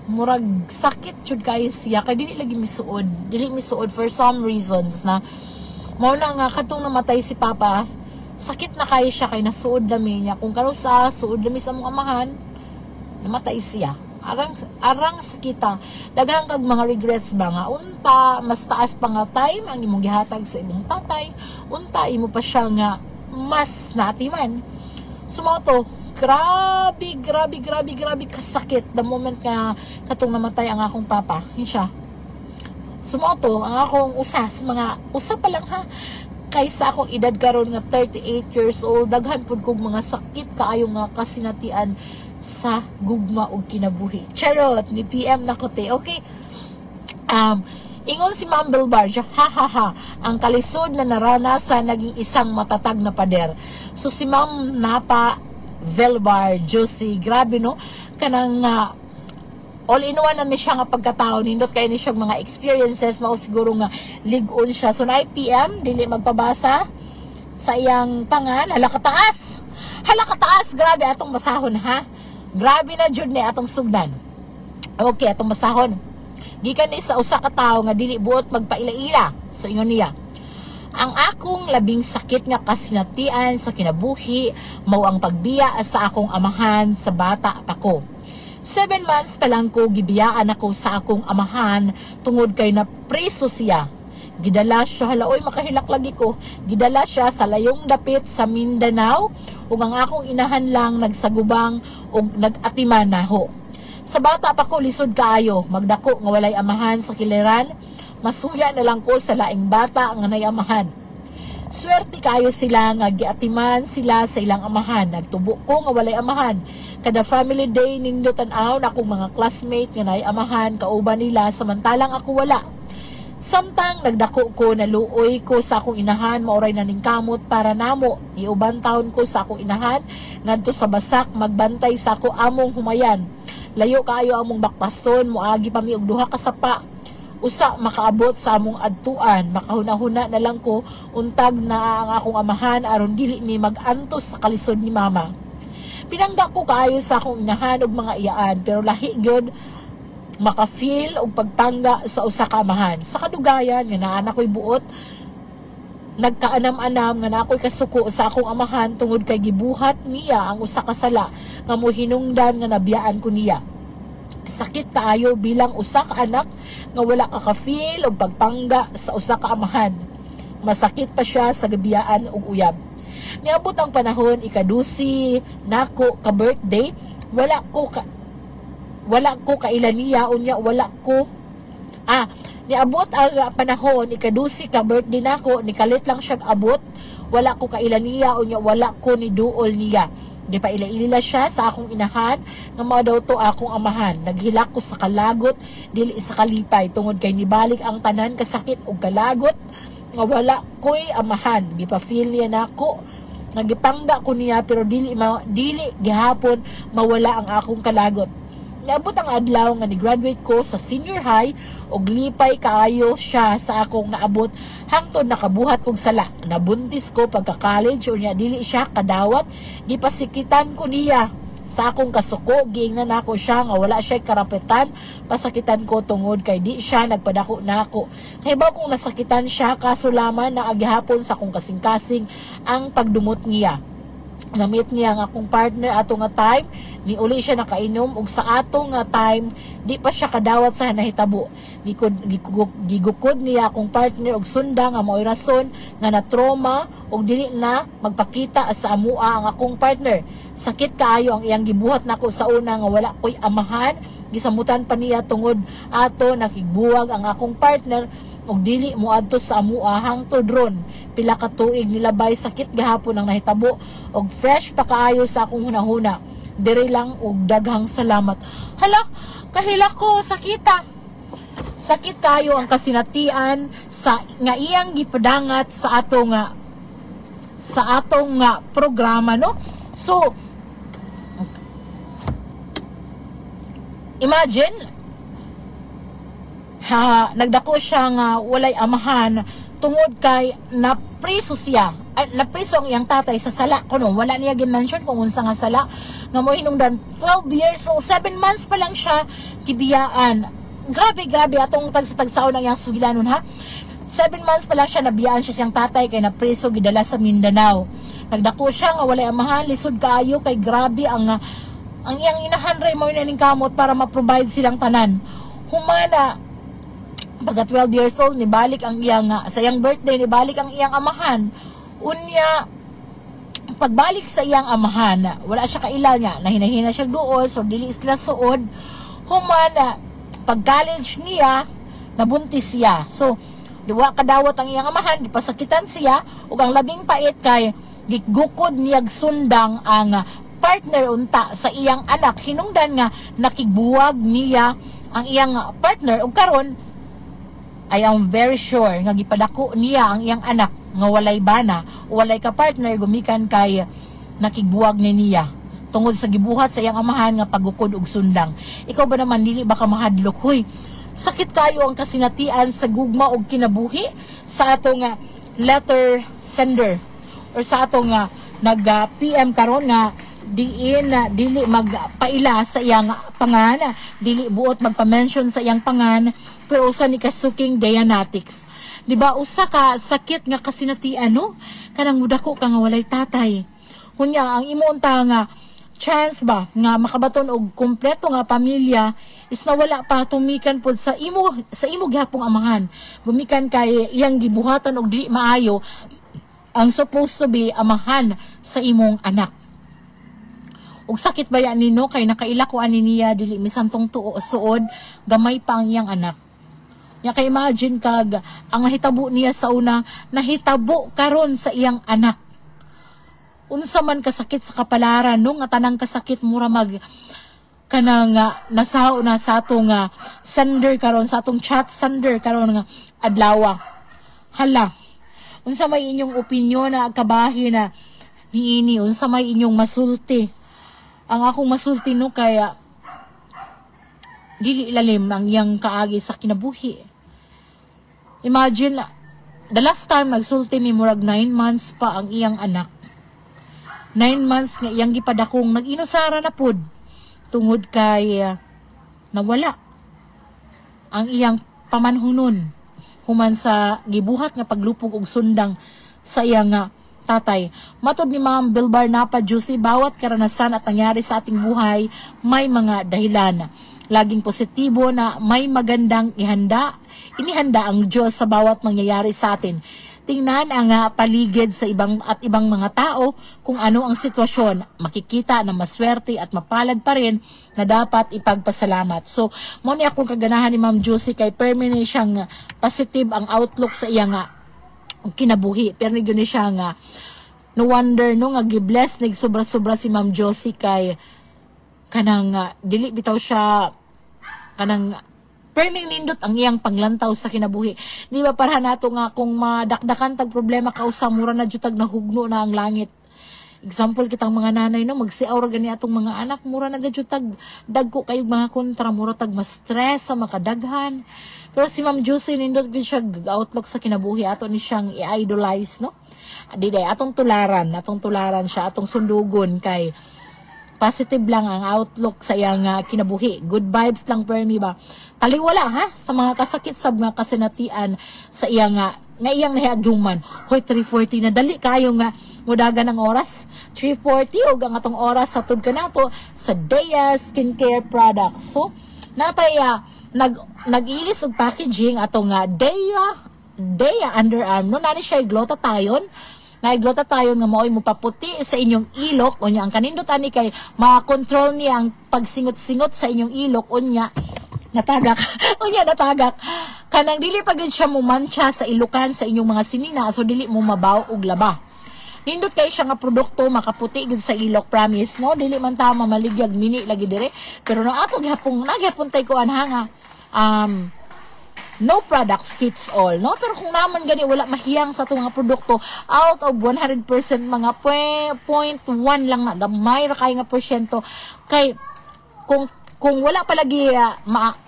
Murag sakit jud kayo siya kay dili lagi misuod for some reasons na mao na nga katong namatay si papa, sakit na kayo siya kay nasuod dami niya kung kano sa suod dami sa mong amahan, namatay siya. Arang sakita, daghang kag mga regrets ba nga unta mas taas pa nga time ang imong gihatag sa imong tatay, unta imo pa siya nga mas natiman. Sumoto grabe kasakit the moment nga katong namatay ang akong papa. Yun siya. Sumoto ang akong usa pa lang ha, kaysa akong edad karon nga 38 years old, daghan pud kog mga sakit kaayo nga kasinatian sa gugma og kinabuhi. Charot, ni PM na ko te. Okay. Ingon si Ma'am Belbar, ha ha ha, ang kalisod na naranasan naging isang matatag na pader. So si Ma'am Napa Velbar Josie, grabe no, kanang all-in-one na ni siya nga pagkatao, nindot kayo ni siya mga experiences, mao siguro nga ligon siya. So na PM, dili magpabasa sa iyang pangan, hala kataas, grabe atong basahon ha, grabe na jud ni atong sugdan. Okay, atong basahon. Gikan ni sa usa ka tawo nga dili buot magpaila-ila. So ingon niya, ang akong labing sakit nga kasinatian sa kinabuhi mao ang pagbiya sa akong amahan sa bata pa ko. 7 months pa lang ko gibiyaan ako sa akong amahan tungod kay na preso siya. Gidala siya, halaoy makahilak lagi ko. Gidala siya sa layong dapit sa Mindanao ug ang akong inahan lang nagsagubang ug nag-atiman naho. Sa bata pa ko lisod kaayo, magdako nga walay amahan sa kiliran, masuya na lang ko sa laing bata nga nay amahan. Swerte kayo sila nga giatiman sila sa ilang amahan. Nagtubo ko nga walay amahan. Kada family day nindyo tan-aw na akong mga classmate nga nay amahan kauban nila samantalang ako wala. Samtang nagdako ko naluoy ko sa akong inahan maoray naning kamot para namo. Iuban taon ko sa akong inahan ngadto sa basak magbantay sa ako among humayan. Layo kaayo among baktaston, moagi pa mi og duha ka sapa. Usa makaabot sa among adtuan, makahuna-huna na lang ko untag na ang akong amahan aron dili mi mag-antos sa kalisod ni mama. Pinangga ko kaayo sa akong inahan og mga iyaan, pero lahi gyud maka-feel og pagpangga sa usa ka amahan. Sa kadugayan nga naa ko'y buot, nagkaanam-anam nga nakoy kasuko sa akong amahan tungod kay gibuhat niya ang usa ka sala nga mohinungdan nga nabiyaan ko niya. Sakit kaayo bilang usa ka anak nga wala ka ka-feel og pagpangga sa usa ka amahan. Masakit pa siya sa gabiyaan og uyab. Niabot ang panahon ikadusi nako ka birthday, wala ko kailan niya unya niabot ang panahon ikadusi ka birthday nako, nikalit lang siya abot, wala ko kailan niya unya wala ko ni duol niya. Di pa ila-ilila siya sa akong inahan nga mao daw to akong amahan. Naghilak ko sa kalagot dili sa kalipay tungod kay nibalik ang tanan kasakit og kalagot nga wala ko'y amahan. Di pa feel niya nako, nagipangga ko niya pero dili gihapon mawala ang akong kalagot. Niabot ang adlaw nga ni-graduate ko sa senior high og lipay kaayo siya sa akong naabot hangtod nakabuhat kong sala. Nabuntis ko pagka-college unya dili siya kadawat, gipasikitan ko niya sa akong kasuko, giingnan nako siya nga wala siya karapetan, pasakitan ko tungod kay di siya nagpadako nako. Kay ba kung nasakitan siya kaso laman na agihapon sa akong kasing-kasing ang pagdumot niya. Gamit niya nga akong partner ato nga time, ni uli siya nakainom ug sa ato nga time di pa siya kadawat sa nahitabo. Gigukod niya akong partner og sunda nga mao'y rason nga na trauma og dili na magpakita sa amua ang akong partner. Sakit kaayo ang iyang gibuhat nako sa una nga wala ko'y amahan, gisamutan pa niya tungod ato nakigbuwag ang akong partner og dili moadto sa amua hangtod ron pila ka tuig nilabay. Sakit gahapon ang nahitabo og fresh pa kaayo sa akong hunahuna. Diri lang og daghang salamat. Hala, kahila ko sakita. Sakit kayo ang kasinatian sa nga iyang gipadangat sa atong programa no. So imagine nagdako siya nga walay amahan tungod kay napriso siya. Napriso ang iyang tatay sa sala kuno, wala niya gi-mention kung unsa nga sala nga mo hinungdan. 12 years old, 7 months pa lang siya kibiyaan. Grabe atong tagsa-tagsaon ang iyang sugilanon ha. 7 months pa lang siya nabiyaan siya siyang tatay kay napriso gidala sa Mindanao. Nagdako siya nga walay amahan, lisod kaayo kay grabe ang iyang inahan ray mo ning kamot para ma-provide silang tanan. Humana pagka 12 years old nibalik ang iyang sa iyang birthday nibalik ang iyang amahan. Unya pagbalik sa iyang amahan wala siya kaila niya, nahinahina siya duol so dili sila suod. Humana pag college niya nabuntis siya, so diwa kadawat ang iyang amahan, gipasakitan siya ug ang labing pait kay gigukod niyag sundang ang partner unta sa iyang anak. Hinungdan nga nakigbuwag niya ang iyang partner ug karon I am very sure nga gipadako niya ang iyang anak nga walay bana o walay ka partner gumikan kay nakigbuwag ni niya tungod sa gibuhat sa iyang amahan nga pagukod og sundang. Ikaw ba naman dili ba ka mahadlok? Hoy, sakit kayo ang kasinatian sa gugma og kinabuhi sa ato nga letter sender or sa ato nga nag PM karon nga diin na dili magpaila sa iyang pangan, dili buot magpa-mention sa iyang pangan, pero usa ni kasuking Dianetics. Di ba usa ka sakit nga kasinatian no? Kanang mudako ka nga walay tatay. Kunya ang imong nga chance ba nga makabaton og kompleto nga pamilya is nawala pa tumikan pod sa imo gihapong amahan. Gumikan kay iyang gibuhatan og dili maayo ang supposed to be amahan sa imong anak. Og sakit ba yan nino kay nakaila ko ani niya dili misantong tuo suod gamay pa ang iyang anak. Ya kay imagine kag ang nahitabo niya sa una nahitabo karon sa iyang anak. Unsa man kasakit sa kapalaran no nga tanang kasakit mura mag kanang nasao na sa atong sender karon sa atong chat sender karon nga adlaw. Hala. Unsa may inyong opinyon na kabahin na niini unsa may inyong masulti? Ang akong masulti no kaya dili lalim ang iyang kaagi sa kinabuhi. Imagine, the last time nagsulti mi murag 9 months pa ang iyang anak. 9 months nga iyang gipadakong nag-inusara na pod tungod kay nawala ang iyang pamanhunon human sa gibuhat nga paglupog og sundang sa iyang tatay. Matod ni Ma'am Bilbar Napa Juicy, bawat karanasan at nangyari sa ating buhay may mga dahilan. Laging positibo na may magandang inihanda ang Diyos sa bawat mangyayari sa atin. Tingnan ang paligid sa ibang mga tao kung ano ang sitwasyon. Makikita na maswerte at mapalad pa rin na dapat ipagpasalamat. So, mo ni akong kaganahan ni Ma'am Juicy kay permanent siyang positive ang outlook sa iya kinabuhi. Pero nigyo ni siya no wonder no nga gibless nig sobra-sobra si Ma'am Josie kay kanang dili bitaw siya kanang perming nindot ang iyang panglantaw sa kinabuhi. Di ba para nato nga kung madakdakan tag problema kausa mura na jutag nahugno na ang langit. Example kitang mga nanay no magsiaw ra gani atong mga anak mura na gadjutag dagko kayog mga kontra mura tag mas stress sa makadaghan. Pero si Ma'am Josie nindot gid siya outlook sa kinabuhi ato ni siyang i-idolize no. Diday atong tularan siya atong sundugon kay positive lang ang outlook sa iyang kinabuhi. Good vibes lang permi ba. Taliwala ha sa mga kasakit sa mga kasinatian sa iyang nga iyang nahiagyuman. Hoy 3:40 na dali kayo nga mudagan ang oras. 3:40 og ang atong oras sa tud kanato sa Dea Skincare Products. So natay nag-ilis og packaging atong Dea underarm no nani siya glutathione. Glutathione nga maoy mo paputi sa inyong ilok unya ang kanindot ani kay ma-control niya ang pagsingot-singot sa inyong ilok unya natagak kanang dili pa gid siya mumancha sa ilukan sa inyong mga sinina so dili mo mabaw og laba. Nindot kay siya nga produkto makaputi gid sa ilok promise no dili man ta maligyag mini lagi dire pero no ato gihapon tay ko anha no products fits all, no? Pero kung naman gani wala mahiyang sa itong mga produkto, out of 100% mga 0.1 lang na, gamay ra kay nga porsyento. Kay, kung wala palagi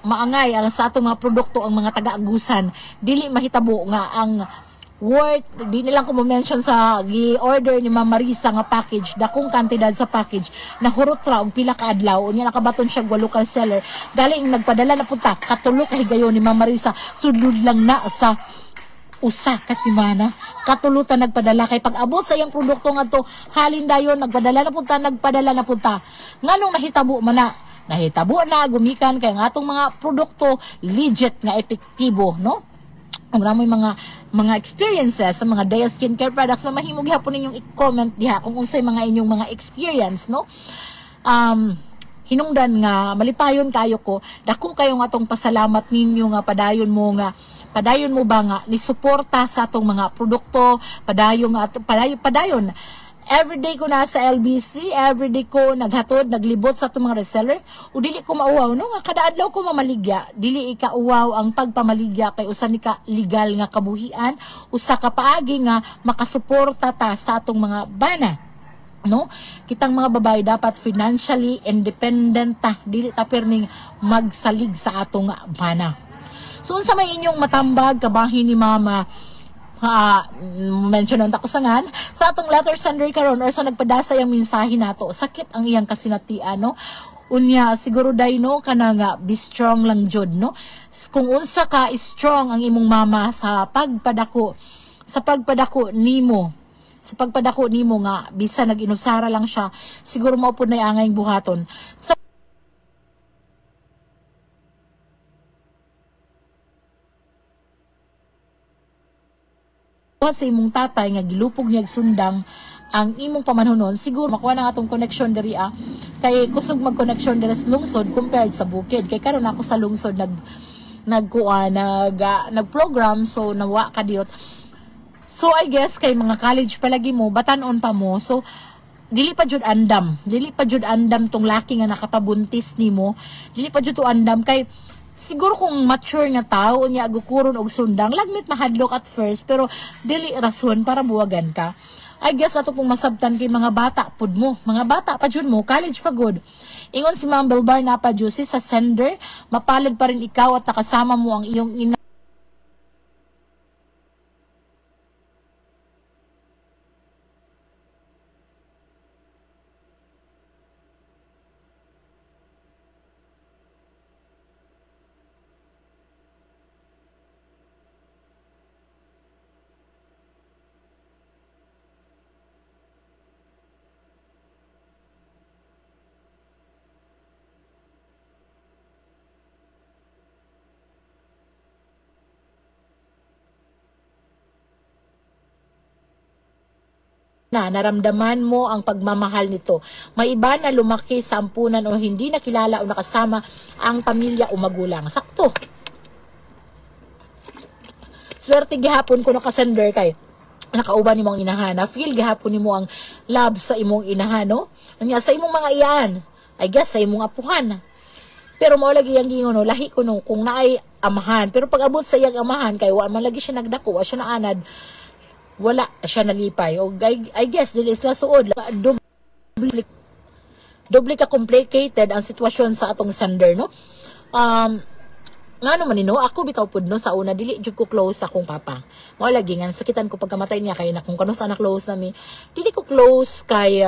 maangay ang sa itong mga produkto ang mga taga-agusan, dili mahitabo nga ang worth, di nilang ko mention sa gi-order ni Ma'am Marisa nga package, dakong kantidad sa package, nahurot ra og pila ka adlaw, unya nakabaton siya gwa local seller, galing nagpadala na punta, katulo ka higayon ni Ma'am Marisa, sudlud lang na sa usa ka semana, katulutan nagpadala, kay pag-abot sa iyang produkto nga to, halin dayon, nagpadala na punta, nganong nahitabo man nahitabo na, gumikan, kay nga atong mga produkto, legit nga epektibo, no? Ang may mga experiences sa mga Dea Skincare Products na mahimog hapon ninyong i-comment diha kung unsay mga inyong mga experience no. Hinungdan nga malipayon kayo ko dako kayo nga atong pasalamat ninyo nga padayon mo ba nga ni suporta sa atong mga produkto padayon everyday ko nasa LBC, everyday ko naghatod, naglibot sa itong mga reseller, o dili ko mauwaw, no? Nga kada adlaw ko mamaligya, dili ikauwaw ang pagpamaligya kay usa ni ka legal nga kabuhian, usa ka paagi nga makasuporta ta sa atong mga bana. No? Kitang mga babae dapat financially independent ta, dili ta perning magsalig sa atong bana. So unsa may inyong matambag kabahin ni mama, mention on takusangan sa atong letter sender karon or sa nagpadasa yung mensahe nato, sakit ang iyang kasinatian, no? Unya siguro day, no, kana nga be strong lang jud, no? Kung unsa ka strong ang imong mama sa pagpadako nimo nga bisa nag-inusara lang siya, siguro mao pud nay angay buhaton sa imong tatay nga gilupog niya sundang ang imong pamanhonon. Siguro makuha na atong connection diri kay kusog mag-connection diri sa lungsod compared sa bukid, kay karon ako sa lungsod nag-program, so nawa ka diot. So I guess kay mga college palagi mo, batanon pa mo, so dili pa jud andam tong laki nga nakapabuntis nimo, dili pa jud to andam kay siguro kung mature nga tao niya agukuron og sundang, lagmit mahadlok at first, pero dili rason para buwagan ka. I guess ato pong masabtan kay mga bata pud mo. Mga bata pa jud mo, college pa good. Ingon si Ma'am Belbar na pa juicy sa sender, mapalad pa rin ikaw at nakasama mo ang iyong ina. Naramdaman mo ang pagmamahal nito. May iba na lumaki sa ampunan o hindi nakilala o nakasama ang pamilya o magulang. Sakto. Swerte gihapon ko nakasender kay nakauban ni mong inahan. Feel gihapon ni mo ang love sa imong inahan, no? Nya sa imong mga iyan, I guess sa imong apuhan. Pero mao lagi yang gingon, no, lahi ko no kung naay amahan. Pero pag abot sa iyang amahan kay wa man lagi siya nagdako, wa siya naanad, wala siya nalipay. O I guess dili sila suod, doble ka complicated ang sitwasyon sa atong sender, no? Nga naman no, ako bitaw pud no sa una dili jud ko close sa akong papa. Mao lagi nga sakitan ko pagkamatay niya kay na kung kano sa na close nami. Dili ko close kay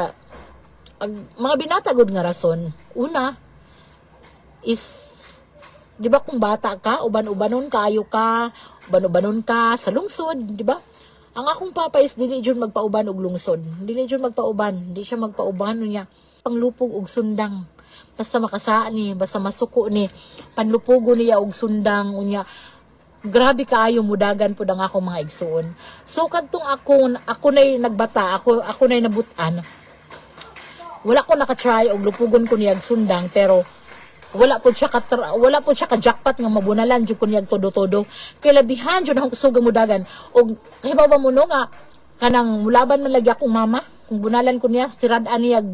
mga binata gud nga rason. Una is, di ba kung bata ka, uban-ubanon ka sa lungsod, di ba? Ang akong papa is dili jud magpauban og lungsod. Dili jud magpauban, di siya magpauban niya panglupog og sundang. Basta makasa ni, basta masuko ni, panlupugo niya og sundang unya. Grabe kaayo mudagan pud ang akong mga igsuon. So kadtong ako nay nagbata, ako nay nabutan. Wala ko naka-try og lupugon ko niya og sundang, pero wala po siya ka jackpot nga mabunalan jud kun yag todo-todo kay labihan jud akong kusog mudagan og kahibaw mo no nga kanang mulaban man lagi akong mama kung bunalan ko niya sirad-an niya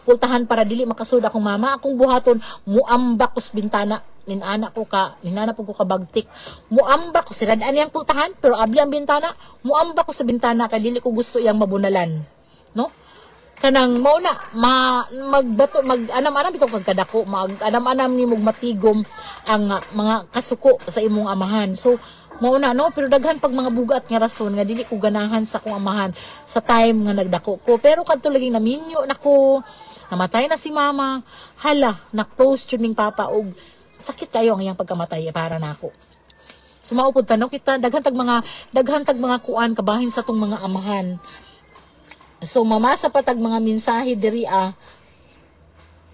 pultahan para dili makasud akong mama akong buhaton muambak kus bintana ninana po ko kabagtik muambak ko sirad-an niyang pultahan pero abli ang bintana muambak ko sa bintana kay dili ko gusto iyang mabunalan, no? Kanang mauna mag-anam-anam bitaw pagkadako mag-anam-anam ni mog matigom ang mga kasuko sa imong amahan. So mauna no, pero daghan pag mga bugat nga rason nga dili ko ganahan sa akong amahan sa time nga nagdako ko. Pero kadto laging naminyo nako, namatay na si mama, hala na-close jud ning papa og sakit kayo ang iyang pagkamatay para nako. So maupod tanong kita daghan tag mga kuan kabahin sa tong mga amahan. So mamasa patag mga mensahe diri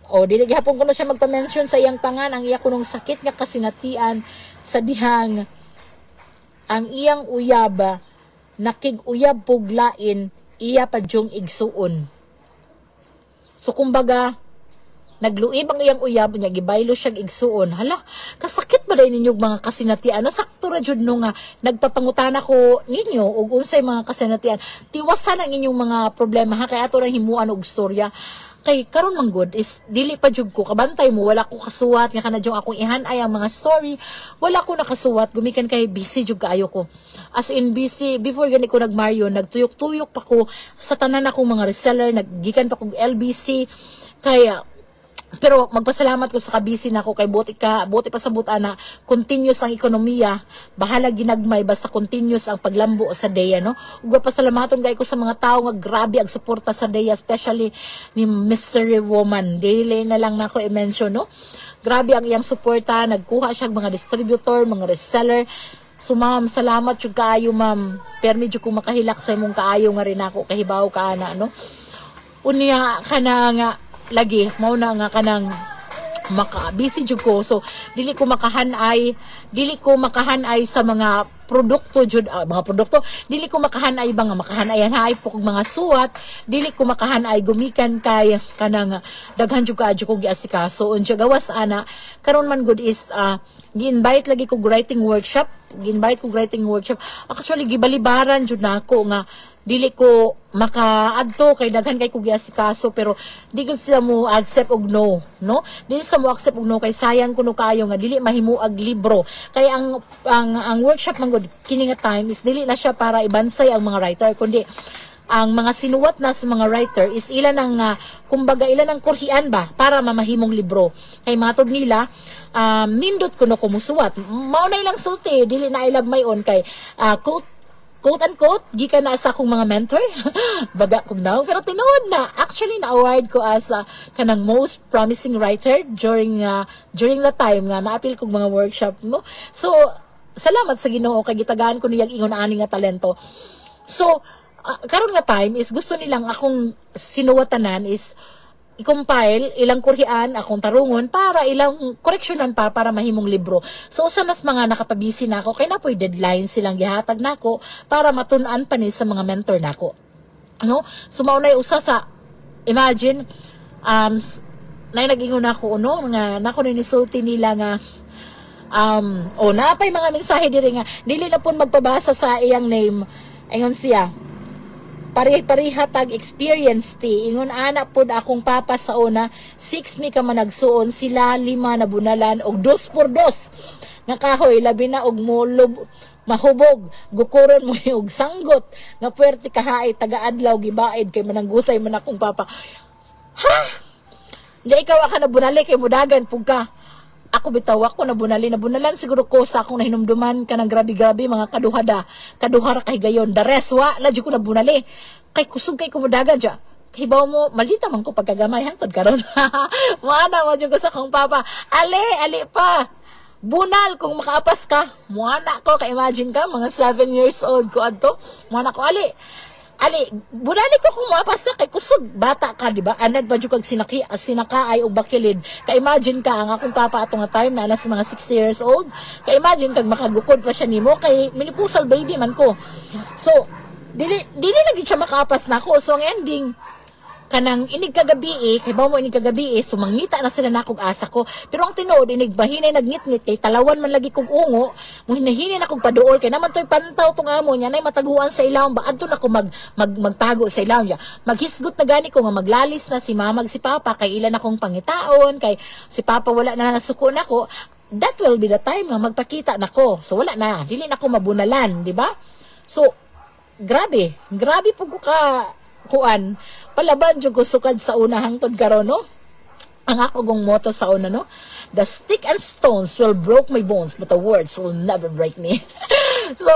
o dili gihapon kuno siya magpa-mention sa iyang pangan ang iya kunong sakit nga kasinatian sa dihang ang iyang uyab nakig-uyab puglain iya pa jung igsuon. So kumbaga nagluib ang iyang uyab niya gibaylo siya igsuon. Hala, kasakit ba dai ninyo mga kasinatian? Sakto ra jud no nga nagpapangutana ko ninyo ug unsay mga kasinatian. Tiwasan ang inyong mga problema ha kay ato ra himuan og istorya. Kay karon man good is dili pa jud ko kabantay mo wala ko kasuwat nga kanadyo akong ihanay ang mga story wala ko nakasuwat gumikan kay busy jud kaayo ko as in busy before gani ko nagmaryo nagtuyok-tuyok pa ko sa tanan akong mga reseller naggikan pa kog LBC kaya pero magpasalamat ko sa kabisi na ko kay buti pa sa butana continuous ang ekonomiya bahala ginagmay basta continuous ang paglambo sa DEA no ug pasalamaton gay ko sa mga tawo nga grabe ang suporta sa DEA especially ni Mystery Woman dili na lang nako i-mention no grabe ang iyang suporta nagkuha siya mga distributor mga reseller so ma'am salamat jud kaayo ma'am permi jud ko makahilak sa imong kaayo nga rin ako kahibaw ka ana no unya kana nga lagi mao na nga kanang busy jud ko so dili ko makahanay sa mga produkto jud mga produkto dili ko makahanay ba nga makahanayan hay po kog mga suwat dili ko makahanay gumikan kay kanang daghan jud ka ko giasikaso unya gawas ana karon man good is gi-invite lagi ko writing workshop actually gibalibaran jud nako nga dili ko makaadto kay daghan kay ko giasikaso pero di ko sila mo accept og no dili sila mo accept og no kay sayang kuno kayo nga dili mahimuag libro kay ang workshop man gud kini nga time is dili na siya para ibansay ang mga writer kundi ang mga sinuwat na sa mga writer is ilan ang kumbaga ilan ang kurhian ba para mamahimong libro kay matod nila nindot kuno ko musuwat mao na ilang sulti dili na ilab mayon kay quote-unquote, gikan na sa akong mga mentor. Baga kong now. Pero tinuod na. Actually, na-award ko as kanang most promising writer during the time nga na-appeal kong mga workshop. No? So, salamat sa Ginoo kay gitagaan ko niyang ingon ani nga talento. So, karon nga time is gusto nilang akong sinuwatanan is i-compile ilang kurhian akong tarungon para ilang koreksyonan para mahimong libro. So usa nas mga nakapabisi nako kay napoy deadline silang gihatag nako para matun-an pa ni sa mga mentor nako. No? So mao nay usa sa imagine nay nag-ingon ako nga nako ni sulti nila nga napay mga mensahe diri nga dili na pud magpabasa sa iyang name ingon siya pari-pariha tag experience ti ingon anak pod akong papa sa una 6 mi ka managsuon sila 5 na bunalan og 2 por 2 nga kahoy labi na og mulob mahubog gukuron mo og sanggot nga puwerte kahaay taga-adlaw gibaid kay mananggutay man akong papa ha di ikaw ka na bunali kay mudagan pug ka ako bitaw ako nabunalan siguro ko sa akong nahinumduman kanang grabe-grabe mga kaduhara kay gayon the rest na jud ko nabunali kay kusog kay kumudagan dya kay bawo mo malita man ko pagkagamay hangtod karon mana mo jud ko sa akong papa ali pa bunal kung makaapas ka muana ko kay imagine ka mga 7 years old ko adto muana ko ali bunali ko kung mapas ka kay kusog bata ka di ba anad ba jud kag sinakaay og bakilid kay imagine ka ang akong papa atong nga time na alas mga 60 years old kay imagine kag makagukod pa siya nimo kay minipusal baby man ko so dili lagi siya makapas nako so ang ending kanang inig kagabi kay bawo mo inig kagabi sumangita na sila nakog asa ko pero ang tinuod inig bahinay nagngit-ngit kay talawan man lagi kog ungo mo hinahinin akog paduol kay naman toy pantaw tong amo nya nay mataguan sa ilawom ba adto na ko magtago sa ilawom niya maghisgot na gani ko nga maglalis na si mama si papa kay ilan akong pangitaon kay si papa wala na nasuko nako that will be the time nga magpakita nako so wala na dili nako mabunalan di ba so grabe pug ka kuan palaban jud ko sukad sa una hangtod karon no ang ako gong motto sa una no the stick and stones will break my bones but the words will never break me so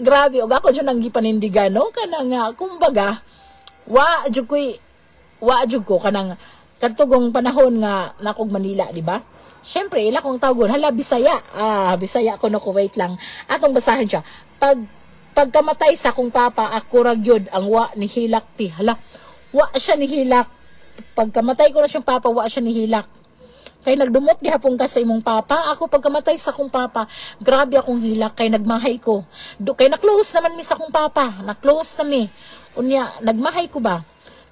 grabe og ako jud nang gipanindigan no kanang kumbaga wa jud ko kanang kadtugong panahon nga nakog Manila di ba syempre ila kong tawgon hala Bisaya Bisaya ko no ko wait lang atong basahin siya pagkamatay sa akong papa ako ra gyud ang wa ni hilak ti hala wa siya nihilak pagkamatay ko na siyang papa wa siya nihilak kay nagdumot gihapon ka sa imong papa ako pagkamatay sa akong papa grabe akong hilak kay nagmahay ko kay na-close naman mi sa akong papa na-close na mi unya nagmahay ko ba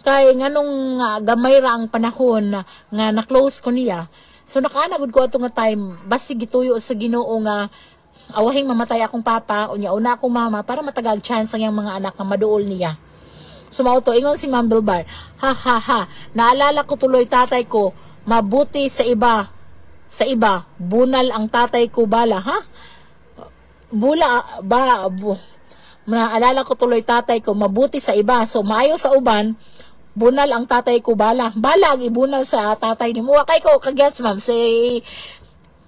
Kay nganong gamay ra ang panahon nga na-close ko niya. So nakaanagod ko ato nga time, basi gituyo sa Ginoo nga awahing mamatay akong papa, unya una akong mama para matagag chance ang yang mga anak nga maduol niya. Sumauto, ingon si Ma'am Bilbar, ha ha ha, naalala ko tuloy tatay ko, mabuti sa iba, bunal ang tatay ko bala, ha? Naalala ko tuloy tatay ko, mabuti sa iba, so maayo sa uban, bunal ang tatay ko bala. Bala ang ibunal sa tatay ni mo. Kay ko, kagets ma'am, say,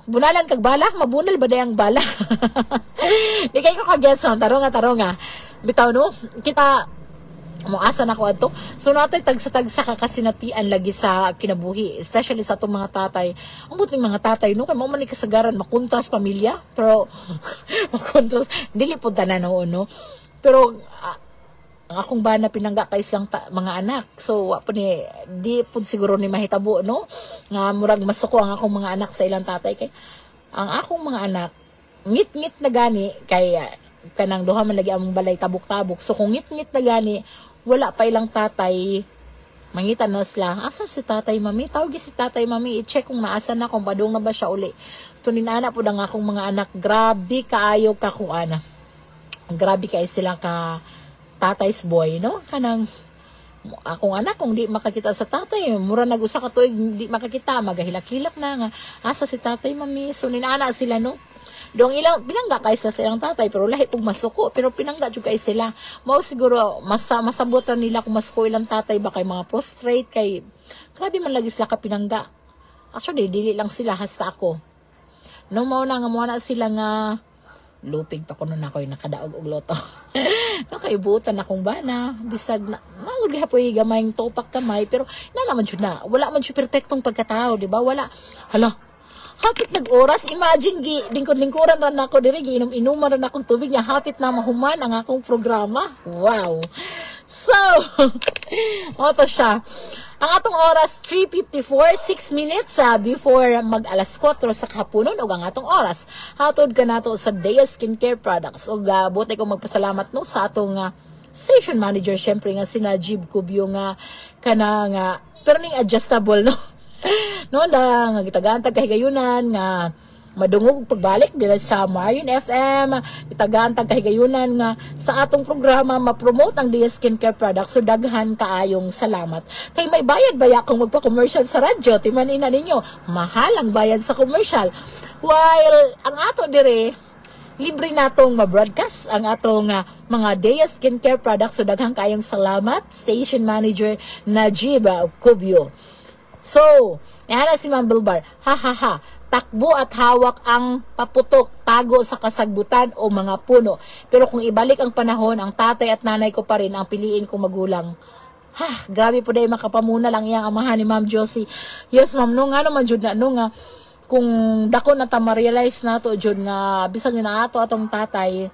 bunalan kag bala, mabunal ba dayang bala? Di kay ko kagets ma'am, tarong nga. Bitaw no, kita, muasa na ko ato. So natay tagsa-tagsa kakasinatian lagi sa kinabuhi, especially sa atong mga tatay. Ang buting mga tatay no, kay mao man ni kasagaran makontras pamilya, pero makontras dili pud tanan no. Pero ang akong bana pinangga kay islang mga anak. So apo ni di pud siguro ni mahitabo no nga murag masuko ang akong mga anak sa ilang tatay kay ang akong mga anak ngit-ngit na gani kay kanang duha man lagi among balay tabok-tabok. So kung ngit-ngit na gani wala pa ilang tatay, mangitan na sila, asa si tatay mami? Tawag si tatay mami, i-check kung naasan na, kung badong na ba siya uli. Tuninana po ng akong mga anak, grabe kaayo kakuana. Grabe kayo sila ka tatay's boy, no? Kanang, akong anak, kung di makakita sa tatay, mura nag-usa ka tuig, di makakita, magahilak-hilak na nga, asa si tatay mami? So, ninana sila, no? Doong ilang pinangga kay sa silang tatay pero lahi pug masuko pero pinangga jud kay sila. Mao siguro masabutan nila kung masuko ilang tatay ba kay mga prostrate kay grabe man lagi sila ka pinangga. Actually dili lang sila hasta ako. No mao na nga mo na sila nga lupig pa kuno na koy nakadaog og loto. Nakaibutan akong bana bisag na mangud gapoy gamayng topak kamay pero na naman jud na wala man jud perpektong pagkatao, di ba? Wala. Hala. Hapit nag-oras, imagine, lingkod-lingkuran rin ako diri, giinom-inuman rin akong tubig niya, hapit na mahuman ang akong programa. Wow! So, oto siya. Ang atong oras, 3:54, 6 minutes before mag-alas 4 sa kahaponon, o ang atong oras. Hatod ka nato sa Dea Skincare Products. O buti kong magpasalamat no sa atong station manager, syempre nga si Najib Cubio nga kanang pero ning adjustable, no? No, nga gitagantag kahigayunan nga madungog pagbalik dila sa Marion FM, gitagantag kahigayunan nga sa atong programa ma-promote ang Dea Skincare Products. So daghan kaayong salamat. Kay may bayad baya kung magpa-commercial sa radyo, timanina ninyo, mahal ang bayad sa commercial. While ang ato dire libre natong ma-broadcast ang atong mga Dea Skincare Products. So daghang kaayong salamat, Station Manager Najib Cubio. So, yan na si Ma'am Bilbar, ha ha ha, takbo at hawak ang paputok, tago sa kasagbutan o mga puno. Pero kung ibalik ang panahon, ang tatay at nanay ko pa rin ang piliin kong magulang. Ha, grabe po dahil makapamuna lang iyang amahan ni Ma'am Josie. Yes, Ma'am, no nga naman jud na, no nga, kung dako na ta ma-realize na to jud nga, bisag na ato atong tatay,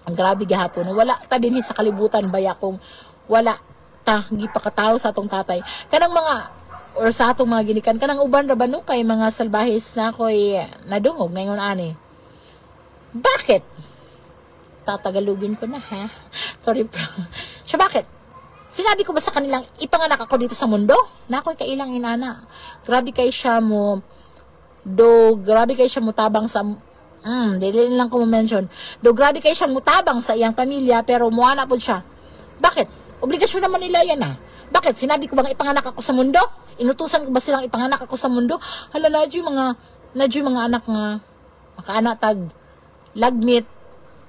ang grabe gihapon. Wala ta din sa kalibutan baya kung wala ta, gipakatao sa atong tatay. Kanang mga or sa atong mga ginikan kanang uban ra ba no kay mga salbahis na ko'y nadungog ngayon ani. Bakit? Tatagalugin ko na ha. Sorry bro. So bakit? Sinabi ko ba sa kanilang ipanganak ako dito sa mundo? Na ako'y kailang inana. Grabe kay siya mo grabe kay siya mutabang sa dili lang ko mo-mention. Grabe kay siya mutabang sa iyang pamilya pero muana po siya. Bakit? Obligasyon naman nila yan Bakit? Sinabi ko bang ipanganak ako sa mundo? Inutusan ko ba silang ipanganak ako sa mundo? Hala, nadyo mga anak nga, makaanak tag, lagmit,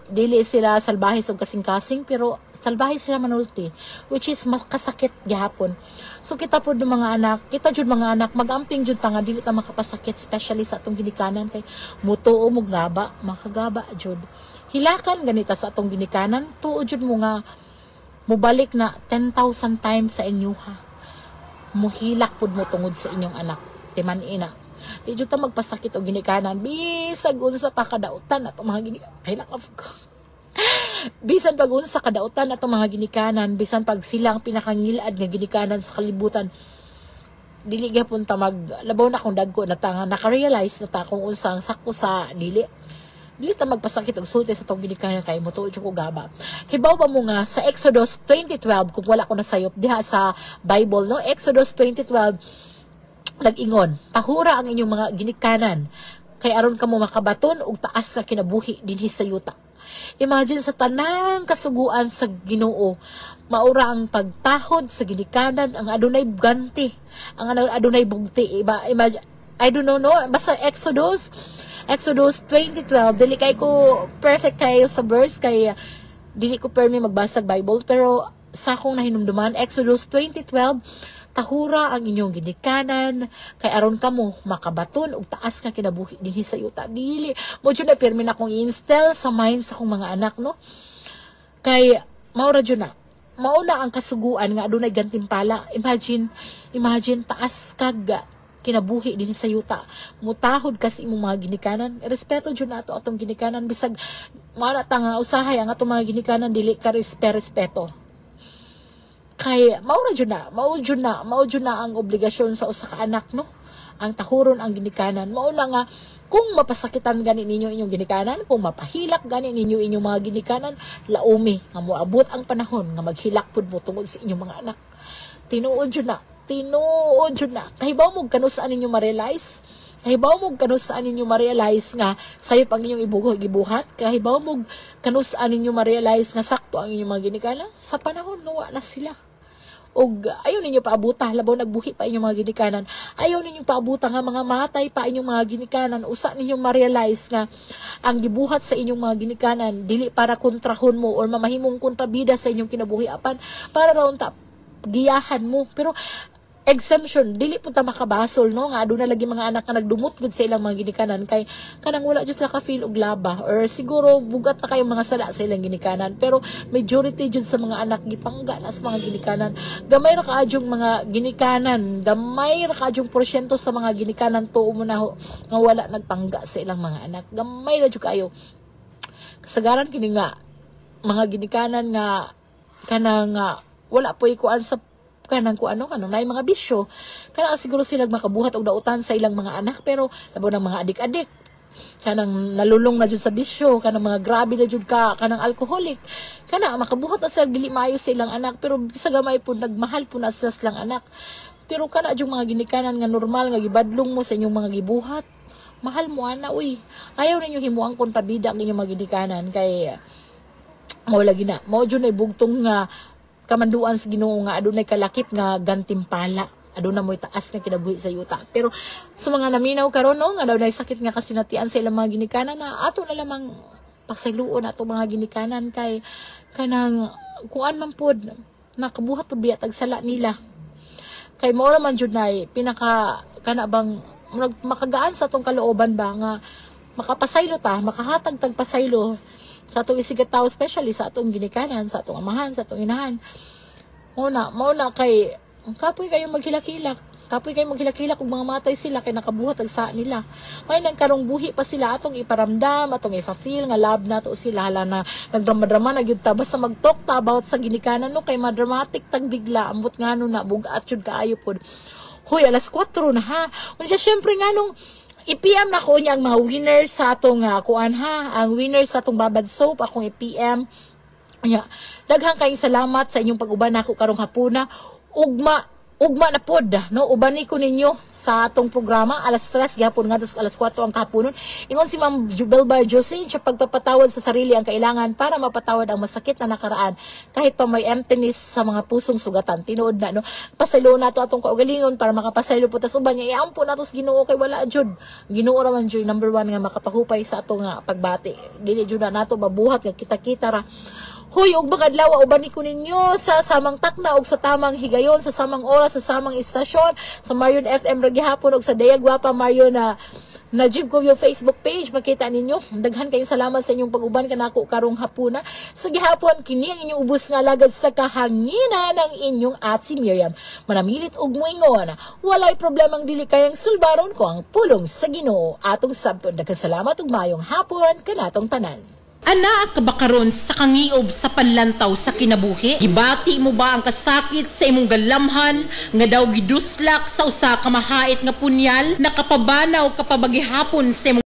dili sila salbahis o kasing-kasing, pero salbahis sila manulti, which is makasakit gihapon. So kita po ng mga anak, kita jud mga anak, mag-amping jud ta nga, dili ta makapasakit, especially sa atong ginikanan, kay mutuo mo gaba, makagaba jud. Hilakan ganita sa atong ginikanan, tuo jud mo nga, mubalik na 10,000 times sa inyo ha. Muhilak pud mo tungod sa inyong anak. Timan ina. Di jud ta magpasakit o ginikanan. Bisag unsa pa kadautan ato mga ginikanan. Hilak ko. Bisan pag unsa kadautan ato mga ginikanan, bisan pag sila ang pinakangilad nga ginikanan sa kalibutan. Dili gyapon ta maglabaw na kung dagko na ta nga naka-realize na ta kung unsa ang sakto sa dili. dili ta magpasakit og sulti sa tong ginikanan kay mo tuod ko gaba. Kay bawo ba mo nga sa Exodus 20:12 kung wala ko nasayop diha sa Bible no, Exodus 20:12 nag-ingon, tahura ang inyong mga ginikanan kay aron kamo makabaton og taas nga kinabuhi dinhi sa yuta. Imagine sa tanang kasuguan sa Ginoo, maura ang pagtahod sa ginikanan, ang adunay ganti, ang adunay bugti. Imagine, I don't know, no? Basta Exodus 20:12, dili kay ko perfect kayo sa verse, kay dili ko permi magbasag Bible, pero sa akong nahinumduman, Exodus 20:12, tahura ang inyong ginikanan kay aron kamo makabaton og taas nga kinabuhi dinhi sa yuta. Dili mo jud na permi na akong instill sa mind sa akong mga anak no, kay maura jud na mauna ang kasuguan nga adunay gantimpala. Imagine taas kag kinabuhi dinhi sa yuta, mutahod kasi imong mga ginikanan. Respeto jud nato atong ginikanan, bisag mao ta nga usahay ang atong mga ginikanan dili ka respeto. Kay mao jud na ang obligasyon sa usa ka anak no, ang tahuron ang ginikanan. Mao na nga kung mapasakitan gani ninyo inyong ginikanan, kung mapahilak gani ninyo inyong mga ginikanan, laumi nga moabot ang panahon nga maghilak pud mo tungod sa inyong mga anak. Tinuod jud na kahibaw mo kanus-an ninyo ma-realize, kahibaw mo kanus-an ninyo ma-realize nga sayop ang inyong gibuhat, kahibaw mo kanus-an ninyo ma-realize nga sakto ang inyong mga ginikanan sa panahon nga wa na sila. Og ayaw ninyo paabuta, labaw nagbuhi pa inyong mga ginikanan, ayaw ninyo paabuta nga mga matay pa inyong mga ginikanan, usa ninyo ma-realize nga ang gibuhat sa inyong mga ginikanan dili para kontrahon mo or mamahimong kontrabida sa inyong kinabuhi apan para raon ta giyahan mo. Pero exemption, dili po ta makabasol no, nga aduna lagi mga anak nga nagdumot gud sa ilang mga ginikanan kay kanang wala jud sila ka feel og laba or siguro bugat na kayo mga sala sa ilang ginikanan, pero majority jud sa mga anak gipangga na sa mga ginikanan. Gamay ra kaadyong mga ginikanan, gamay ra kaadyong porsyento sa mga ginikanan tuo mo na nga wala nagpangga sa ilang mga anak. Gamay ra jud kayo. Kasagaran kini nga mga ginikanan nga kanang wala po ikuan sa kanang may mga bisyo, kanang siguro sila makabuhat og dautan sa ilang mga anak, pero labo ng mga adik-adik kanang nalulong na jud sa bisyo, kanang mga grabe na jud ka kanang alcoholic, kanang makabuhat na sila dili maayo sa ilang anak, pero bisa gamay po nagmahal po na sa silang anak. Pero kana jud mga ginikanan nga normal nga gibadlong mo sa inyong mga gibuhat, mahal mo ana uy, ayaw ninyo himuang kontrabida ang inyong mga ginikanan kay mao lagi na mao jud na bugtong nga kamanduan sa Ginoo nga adunay kalakip nga gantimpala, aduna mo'y taas nga kinabuhi sa yuta. Pero sa mga naminaw karon no, nga daw nay sakit nga kasinatian sa ilang mga ginikanan, na ato na lamang pasayloon ato mga ginikanan kay kanang kuan man pod nakabuhat pod biya tagsala nila. Kay mao man jud nay pinaka kana bang makagaan sa atong kalooban ba nga makapasaylo ta, makahatag tag pasaylo sa atong isigataw, especially sa atong ginikanan, sa atong amahan, sa atong inahan. Mauna kay kapoy kayo maghilak-hilak. Kapoy kayo maghilak-hilak kung mga matay sila kay nakabuhat ang sa nila. May nagkarong buhi pa sila atong iparamdam, atong ifa-feel nga love na to sila, hala na nagdrama-drama na gyud ta basta mag-talk ta about sa ginikanan no, kay madramatic tag bigla ambot ngano na bugat jud kaayo pod. Hoy, alas 4 na ha. Unya syempre nganong i-PM na ko niya ang mga winners sa atong kuan ha, ang winners sa atong babad soap, akong i-PM. Daghang kayong salamat sa inyong pag-uban nako karong hapuna. Ugma na pod no, ubani ko ninyo sa atong programa alas 3 gyapon ngadto alas 4 ang kahaponon. Ingon si Ma'am Jubelbar Jose siya pagpapatawad sa sarili ang kailangan para mapatawad ang masakit na nakaraan kahit pa may emptiness sa mga pusong sugatan. Tinuod na no, pasaylo nato atong kaugalingon para makapasaylo po tas uban niya iampo nato sa Ginoo kay wala jud Ginoo ra man jud number 1 nga makapahupay sa atong pagbati. Dili jud na nato mabuhat nga kita-kita ra. Hoy, og mga adlaw ubani ko ninyo sa samang takna og sa tamang higayon, sa samang oras, sa samang istasyon, sa Marion FM ra gihapon og sa Daya Guapa Marion na jib ko yung Facebook page, makita ninyo. Daghan kayong salamat sa inyong pag-uban kanako karong hapuna. Sa gihapon kini ang inyong ubos nga lagad sa kahanginan ng inyong Ate Miriam. Manamilit og moingon, walay problemang dili kayang sulbaron ko ang pulong sa Ginoo atong sabton. Daghang salamat ug maayong hapon kanatong tanan. Ana ka ba karon sa kangiob sa panlantaw sa kinabuhi? Gibati mo ba ang kasakit sa imong galamhan nga daw giduslak sa usa ka mahait nga punyal nakapabanaw kapabagihapon sa imong